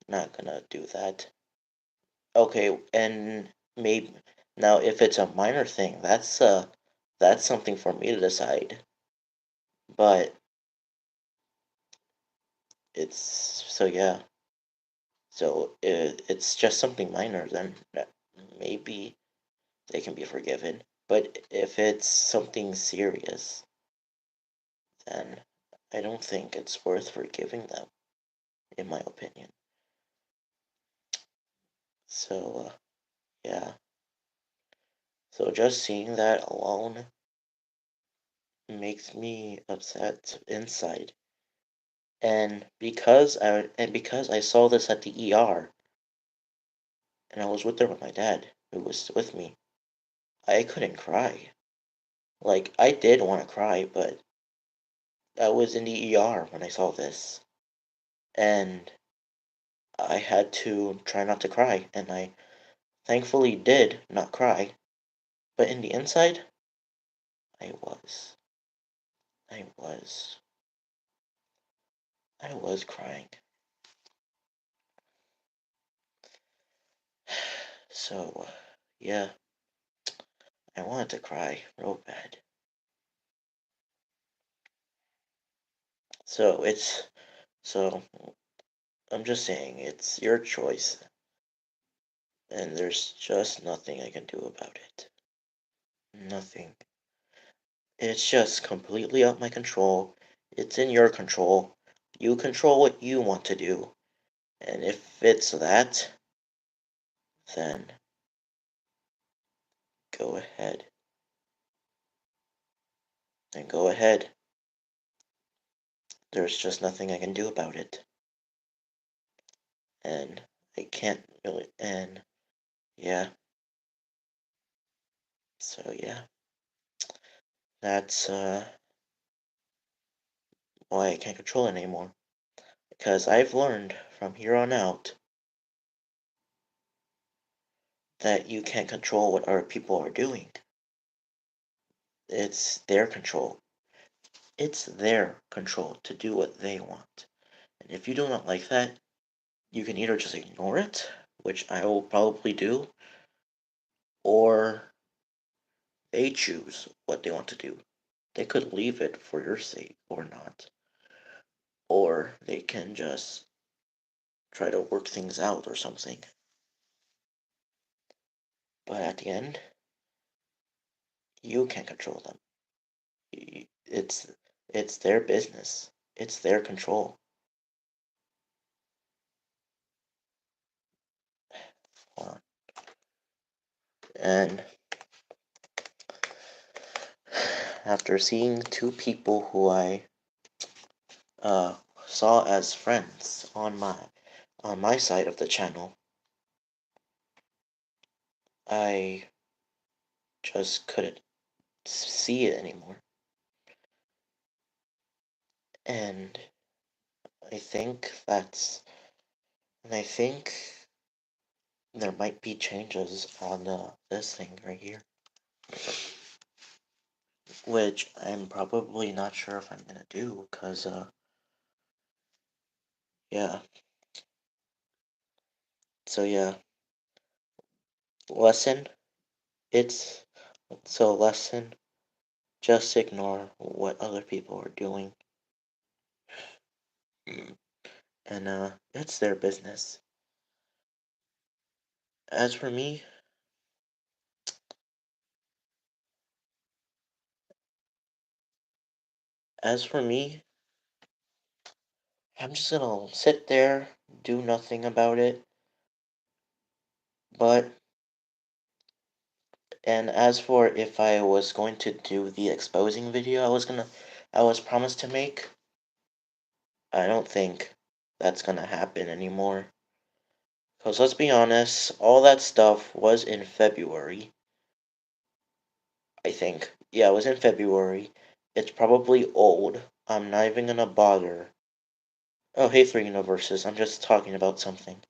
not gonna do that. Okay, and maybe now if it's a minor thing, that's something for me to decide. But it's so yeah. So it's just something minor, then maybe they can be forgiven. But if it's something serious, then I don't think it's worth forgiving them, in my opinion. So, yeah. So just seeing that alone makes me upset inside. And because I saw this at the ER, and I was with there with my dad, who was with me, I couldn't cry. Like, I did want to cry, but I was in the ER when I saw this, and I had to try not to cry, and I thankfully did not cry. But in the inside, I was. I was. I was crying. So, yeah, I wanted to cry real bad. So so I'm just saying it's your choice, and there's just nothing I can do about it. Nothing. It's just completely out my control. It's in your control. You control what you want to do. And if it's that, then go ahead. Then go ahead. There's just nothing I can do about it. And I can't really, and yeah. So yeah, that's why I can't control it anymore. Because I've learned from here on out that you can't control what other people are doing. It's their control. It's their control to do what they want. And if you do not like that, you can either just ignore it, which I will probably do, or they choose what they want to do. They could leave it for your sake or not. Or they can just try to work things out or something. But at the end, you can't control them. It's it's their business. It's their control. And after seeing two people who I uh, saw as friends on my side of the channel, I just couldn't see it anymore. And I think that's and I think there might be changes on this thing right here, which I'm probably not sure if I'm gonna do, cause yeah. So yeah, lesson. It's lesson. Just ignore what other people are doing, and it's their business. As for me, as for me, I'm just gonna sit there, do nothing about it. But and as for if I was going to do the exposing video I was promised to make, I don't think that's gonna happen anymore. Because let's be honest, all that stuff was in February. I think. Yeah, it was in February. It's probably old. I'm not even gonna bother. Oh, hey, Three Universes. I'm just talking about something.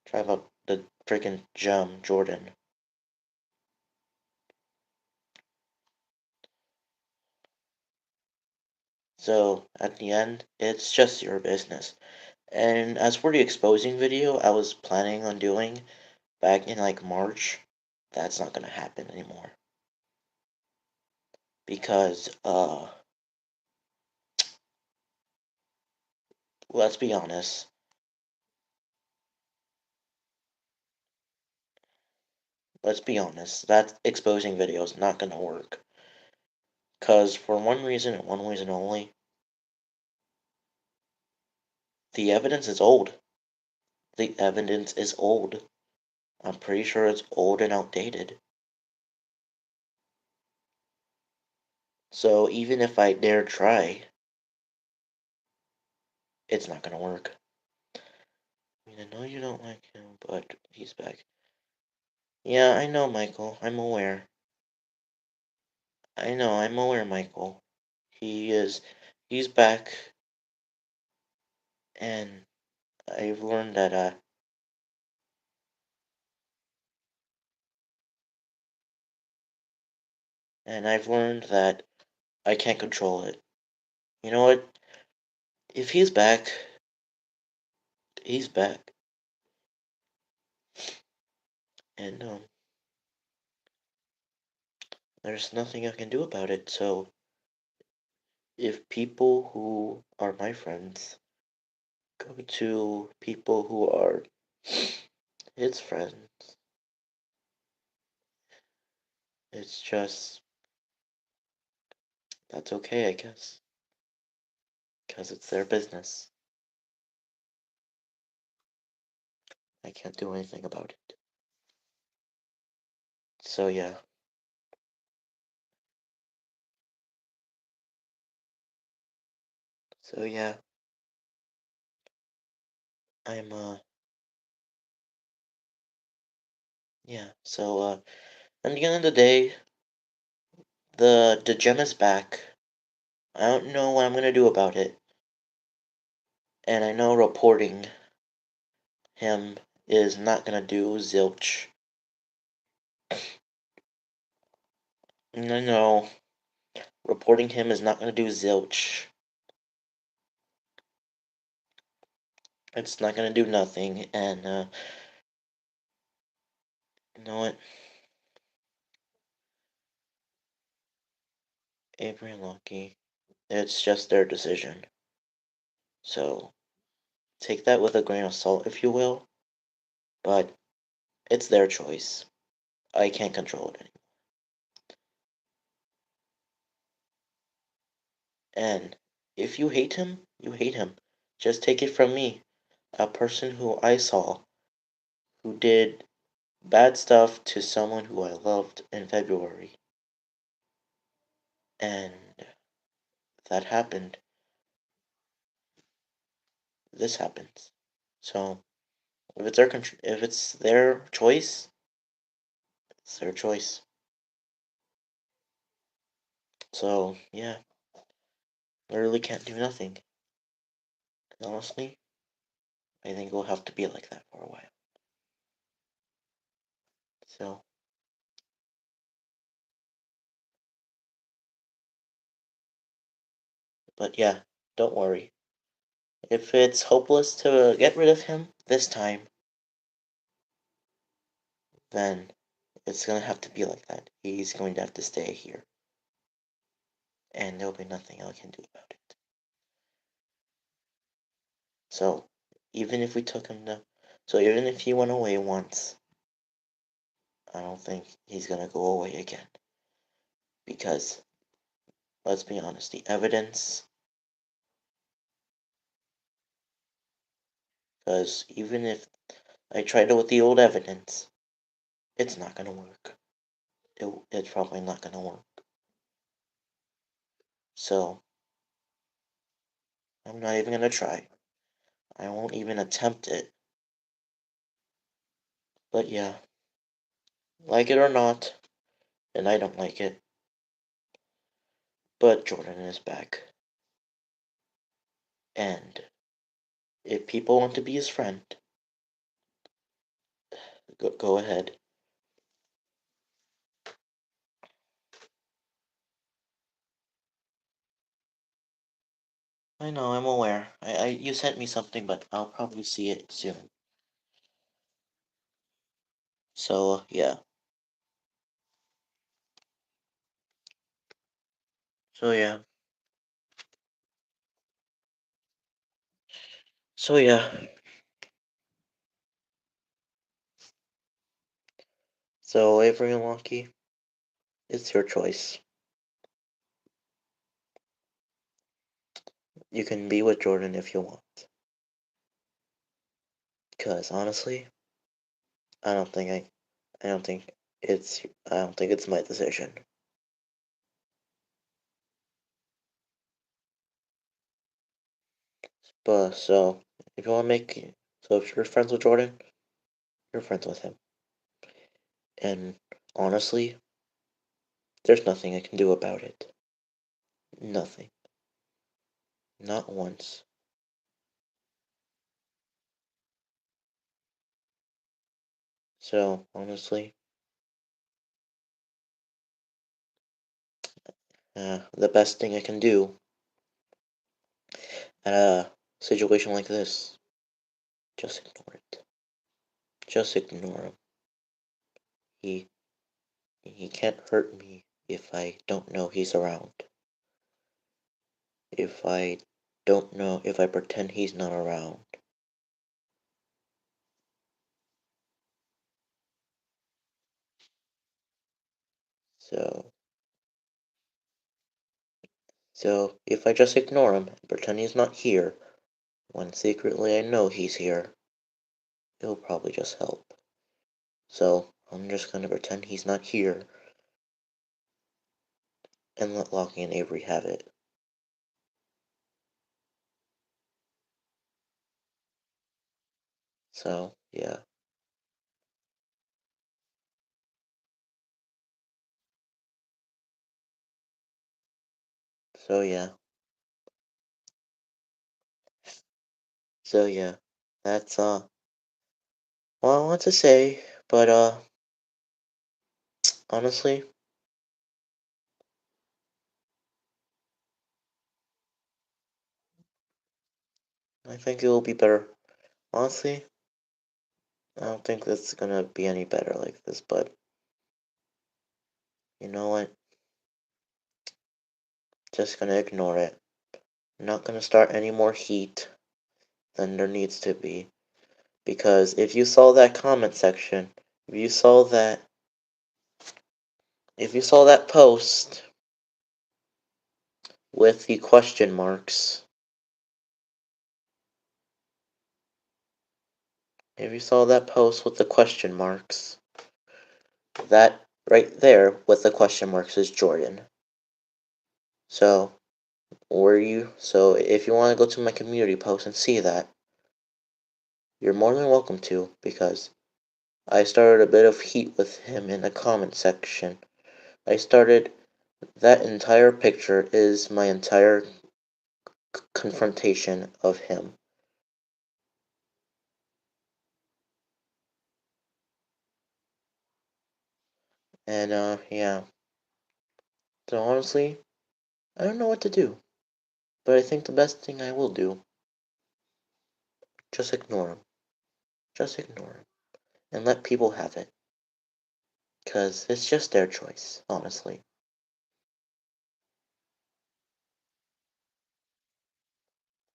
Try about the freaking gem, Jordan. So, at the end, it's just your business. And as for the exposing video I was planning on doing back in like March, that's not gonna happen anymore. Because, let's be honest. Let's be honest. That exposing video is not gonna work. Because for one reason and one reason only, the evidence is old. The evidence is old. I'm pretty sure it's old and outdated. So even if I dare try, it's not gonna work. I mean, I know you don't like him, but he's back. Yeah, I know, Michael. I'm aware. I know, I'm aware, Michael. He is. He's back, and I've learned that, I can't control it. You know what? If he's back, he's back. And, there's nothing I can do about it. So, if people who are my friends go to people who are his friends, it's just, that's okay, I guess. Because it's their business. I can't do anything about it. So, yeah. So, yeah. I'm, yeah. So, at the end of the day, the gem is back. I don't know what I'm gonna do about it. And I know reporting him is not gonna do zilch. And I know reporting him is not gonna do zilch. It's not gonna do nothing. And you know what? Avery and Loki, it's just their decision. So take that with a grain of salt, if you will. But it's their choice. I can't control it anymore. And if you hate him, you hate him. Just take it from me, a person who I saw who did bad stuff to someone who I loved in February. And that happened. This happens. So if it's their choice, it's their choice. So yeah, I really can't do nothing. And honestly, I think we'll have to be like that for a while. So, but yeah, don't worry. If it's hopeless to get rid of him this time, then it's gonna have to be like that. He's going to have to stay here, and there'll be nothing I can do about it. So, even if we took him to, so even if he went away once, I don't think he's gonna go away again. Because, let's be honest, the evidence, because even if I tried it with the old evidence, it's not gonna work. It's probably not gonna work. So, I'm not even gonna try. I won't even attempt it. But yeah, like it or not, and I don't like it, but Jordan is back. And if people want to be his friend, go ahead. I know, I'm aware. You sent me something, but I'll probably see it soon. So yeah. So yeah. So yeah. So Avery and Loki, it's your choice. You can be with Jordan if you want. Because honestly, I don't think I don't think it's I don't think it's my decision. But so if you want to make so if you're friends with Jordan, you're friends with him. And honestly, there's nothing I can do about it. Nothing. Not once. So honestly, the best thing I can do at a situation like this, just ignore it. Just ignore him. He he can't hurt me if I don't know he's around. If I don't know, if I pretend he's not around. So so if I just ignore him and pretend he's not here, when secretly I know he's here, it'll probably just help. So I'm just gonna pretend he's not here and let Lockie and Avery have it. So yeah. So yeah. So yeah. That's all I want to say, but honestly, I think it will be better. Honestly, I don't think it's gonna be any better like this, but you know what? Just gonna ignore it. I'm not gonna start any more heat than there needs to be. Because if you saw that comment section, if you saw that if you saw that post with the question marks, if you saw that post with the question marks, that right there with the question marks is Jordan. So so if you want to go to my community post and see that, you're more than welcome to, because I started a bit of heat with him in the comment section. I started that entire picture is my entire confrontation of him. And yeah. So honestly, I don't know what to do. But I think the best thing I will do, just ignore him. Just ignore him. And let people have it. Because it's just their choice, honestly.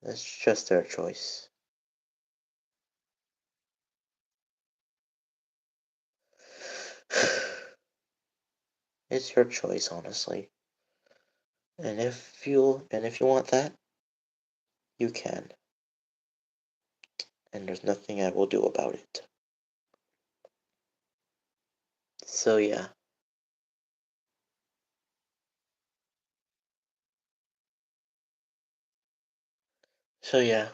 It's just their choice. It's your choice, honestly. And if you want that, you can. And there's nothing I will do about it. So yeah. So yeah.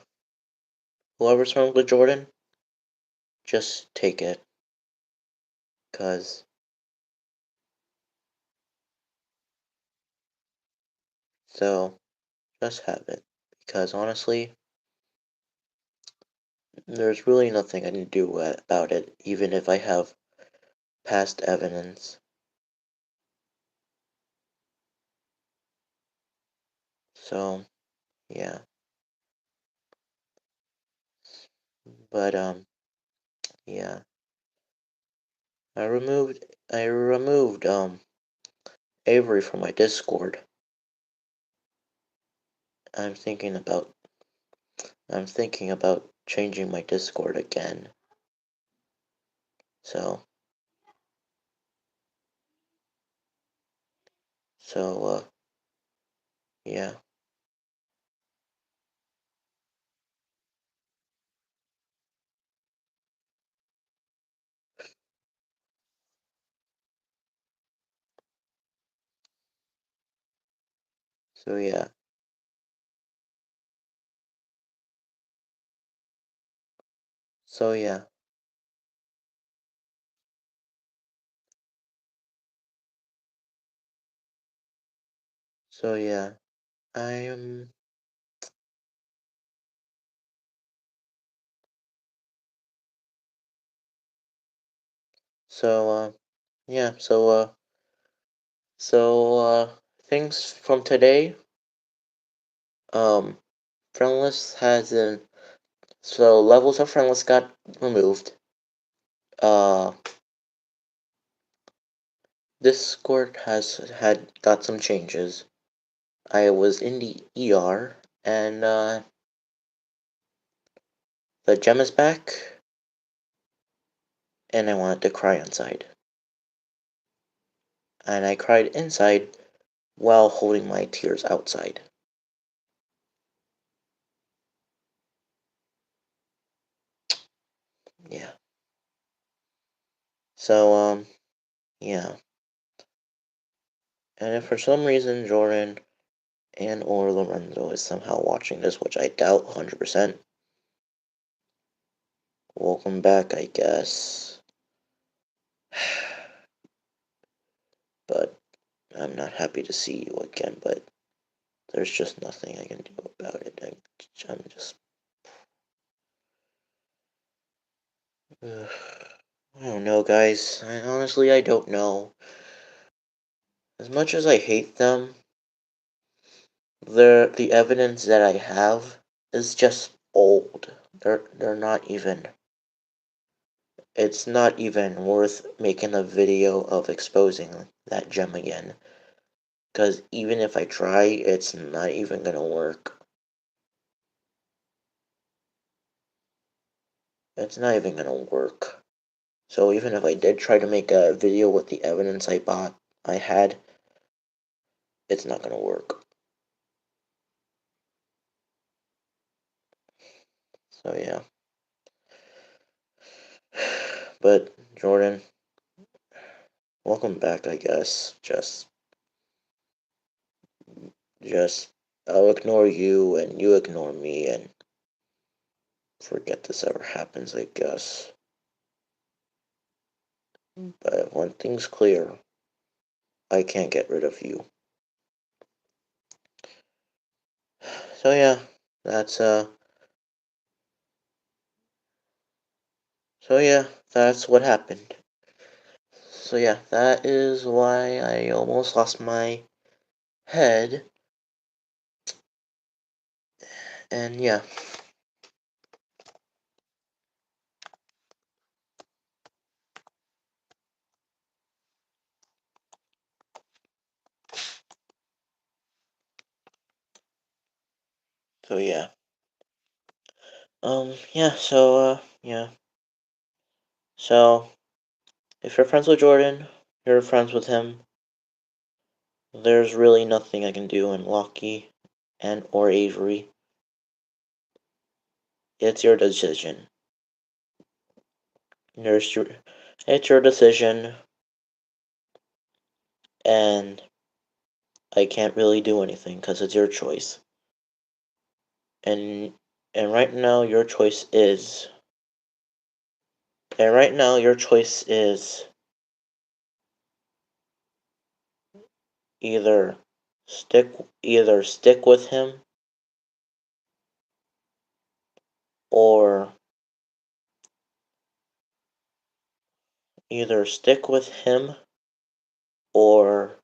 Whoever's wrong with Jordan, just take it. Cause so just have it. Because honestly, there's really nothing I can do about it, even if I have past evidence. So yeah. But yeah. I removed Avery from my Discord. I'm thinking about I'm thinking about changing my Discord again. So so yeah. So yeah. So yeah. So yeah. I am. So yeah. Things from today. Um, Friendless has an so levels of Friendless got removed. Uh, Discord has got some changes. I was in the ER, and the gem is back, and I wanted to cry inside. And I cried inside while holding my tears outside. Yeah. So, yeah. And if for some reason Jordan and or Lorenzo is somehow watching this, which I doubt 100%, welcome back, I guess. But I'm not happy to see you again, but there's just nothing I can do about it. I'm just. I don't know, guys. I don't know. As much as I hate them, the evidence that I have is just old. They're not even. It's not even worth making a video of exposing that gem again. Because even if I try, it's not even gonna work. It's not even gonna work. So even if I did try to make a video with the evidence I had, it's not gonna work. So yeah. But Jordan, welcome back, I guess. Just I'll ignore you and you ignore me and forget this ever happens, I guess. But one thing's clear, I can't get rid of you. So yeah, that's so yeah, that's what happened. So yeah, that is why I almost lost my head. And yeah. So yeah. Yeah, yeah. So if you're friends with Jordan, you're friends with him. There's really nothing I can do in Locky and or Avery. It's your decision. There's your, it's your decision, and I can't really do anything because it's your choice. And and right now your choice is, and right now your choice is either stick with him or either stick with him or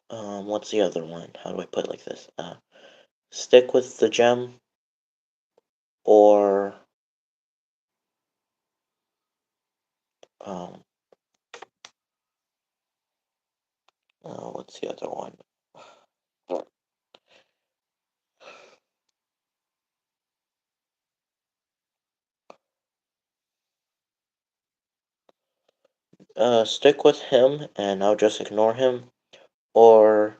what's the other one? How do I put it like this? Stick with the gem or um what's the other one? Stick with him and I'll just ignore him, or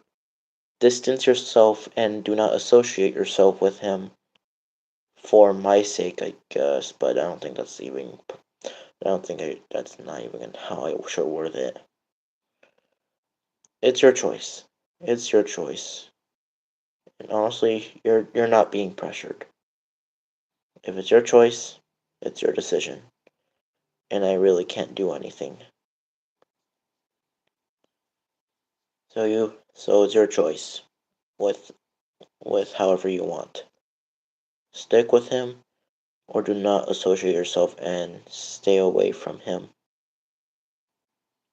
distance yourself and do not associate yourself with him for my sake, I guess. But I don't think that's even. I don't think that's not even how I should word it. It's your choice. It's your choice. And honestly, you're not being pressured. If it's your choice, it's your decision. And I really can't do anything. So it's your choice with however you want. Stick with him or do not associate yourself and stay away from him.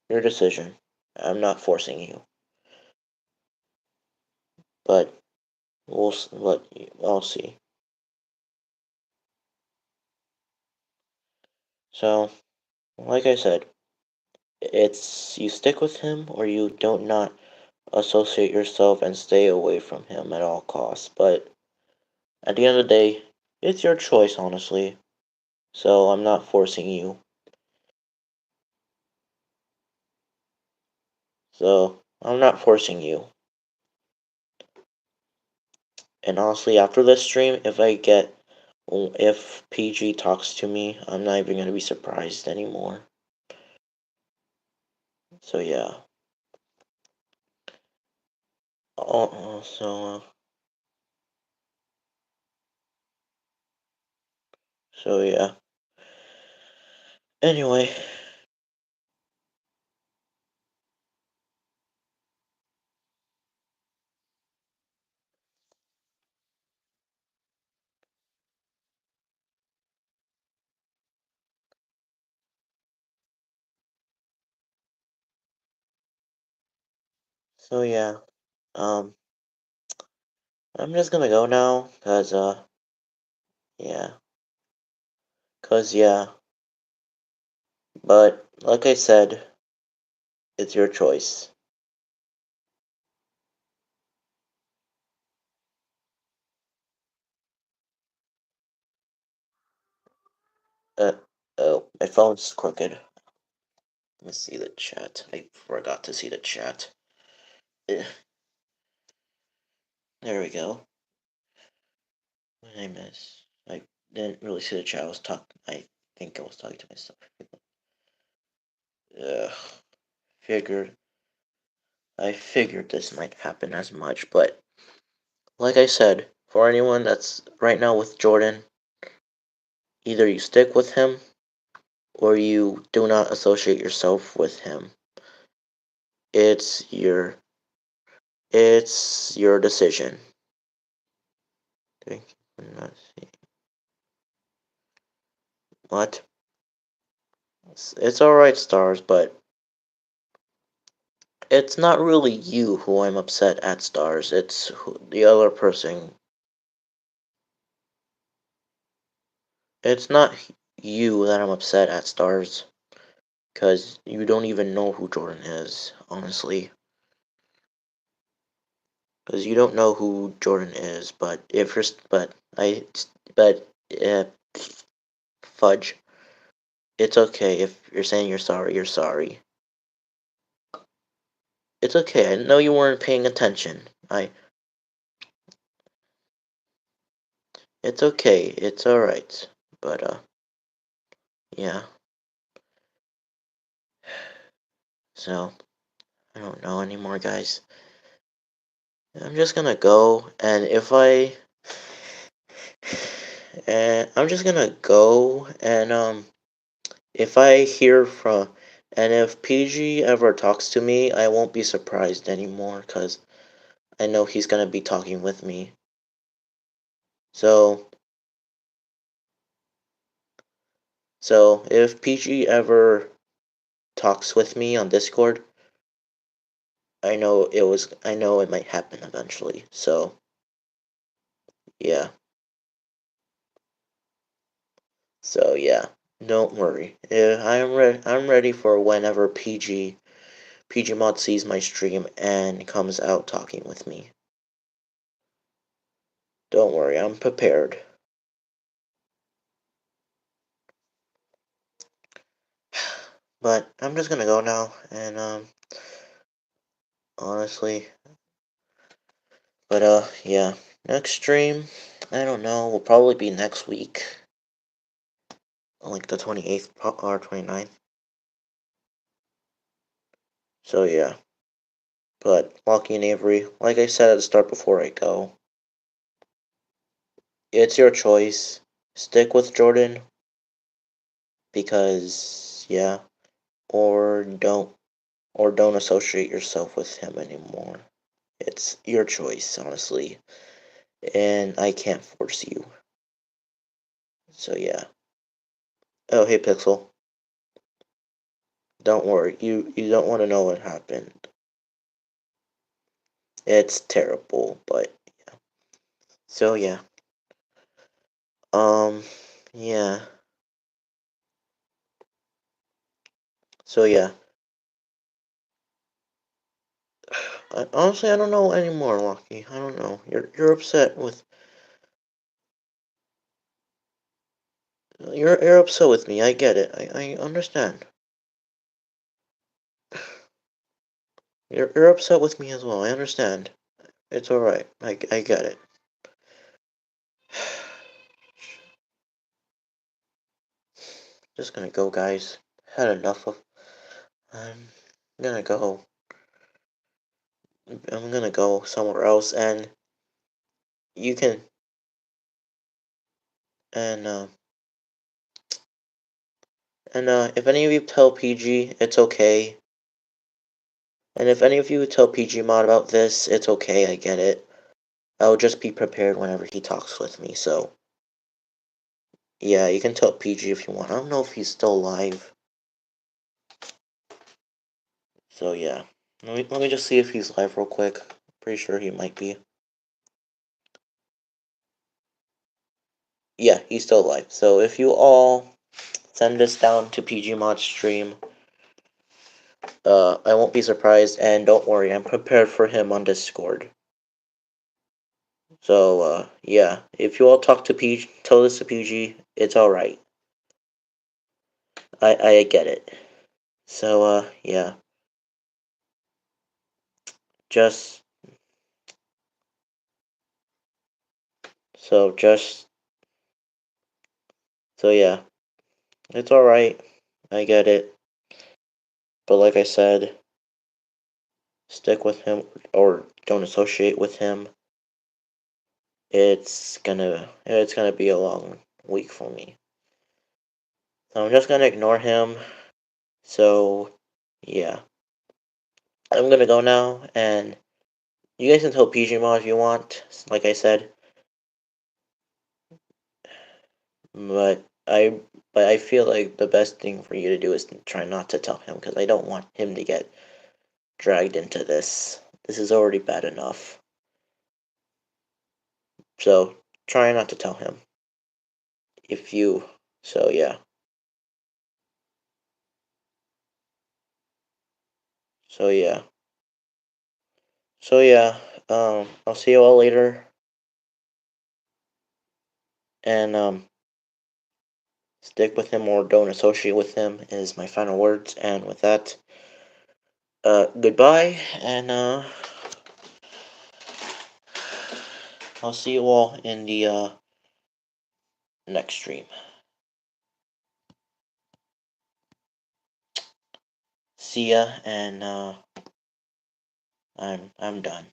Your decision. I'm not forcing you. But I'll see. So, like I said, it's you stick with him or you don't not associate yourself and stay away from him at all costs. But at the end of the day, it's your choice, honestly. So I'm not forcing you. So I'm not forcing you. And honestly, after this stream, if PG talks to me, I'm not even gonna be surprised anymore. So yeah. So yeah. Anyway. So yeah. Um. I'm just gonna go now, yeah. 'Cause yeah. But like I said, it's your choice. Uh, oh, my phone's crooked. Let me see the chat. I forgot to see the chat. Eh, there we go. My name is. I didn't really see the chat. I think I was talking to myself. Ugh. Figured. I figured this might happen as much, but like I said, for anyone that's right now with Jordan, either you stick with him or you do not associate yourself with him. It's your it's your decision. What? It's alright, Stars, but it's not really you who I'm upset at, Stars. It's the other person. It's not you that I'm upset at, Stars. Because you don't even know who Jordan is, honestly. Because you don't know who Jordan is, but uh, fudge. It's okay if you're saying you're sorry. You're sorry. It's okay. I know you weren't paying attention. It's okay. It's all right. But yeah. So I don't know anymore, guys. I'm just gonna go, and I'm just gonna go, and if I hear from, and if PG ever talks to me, I won't be surprised anymore, cause I know he's gonna be talking with me. So if PG ever talks with me on Discord, I know it might happen eventually. So yeah. So yeah, don't worry. I'm ready for whenever PG Mod sees my stream and comes out talking with me. Don't worry, I'm prepared. But I'm just gonna go now, and honestly, but yeah, next stream, I don't know, will probably be next week, like the 28th or 29th. So yeah, but Lucky and Avery, like I said at the start before I go, it's your choice. stick with Jordan because yeah, or don't associate yourself with him anymore. It's your choice, honestly, and I can't force you. So yeah. Oh, hey Pixel. Don't worry. You don't want to know what happened. It's terrible, but yeah. So yeah. Um yeah. So yeah. Honestly, I don't know anymore, Lucky. I don't know. You're upset with you're upset with me. I get it. I understand. You're upset with me as well. I understand. It's all right. I get it. Just gonna go, guys. Had enough of. I'm gonna go. I'm gonna go somewhere else, and you can. And if any of you tell PG, it's okay. And if any of you tell PG Mod about this, it's okay. I get it. I'll just be prepared whenever he talks with me. So yeah, you can tell PG if you want. I don't know if he's still alive. So yeah, let me just see if he's live real quick. Pretty sure he might be. Yeah, he's still alive. So if you all send this down to PG Mod stream, I won't be surprised. And don't worry, I'm prepared for him on Discord. So yeah, if you all talk to PG, tell this to PG, it's all right. I get it. So yeah, just so just so yeah, it's all right. I get it. But like I said, stick with him or don't associate with him. It's gonna be a long week for me. So I'm just gonna ignore him. So yeah, I'm gonna go now, and you guys can tell PG Mod if you want. Like I said, but I feel like the best thing for you to do is try not to tell him because I don't want him to get dragged into this. This is already bad enough. So try not to tell him. If you so yeah. So yeah. So yeah. I'll see you all later. And stick with him or don't associate with him is my final words. And with that, goodbye, and I'll see you all in the next stream. See ya, and I'm done.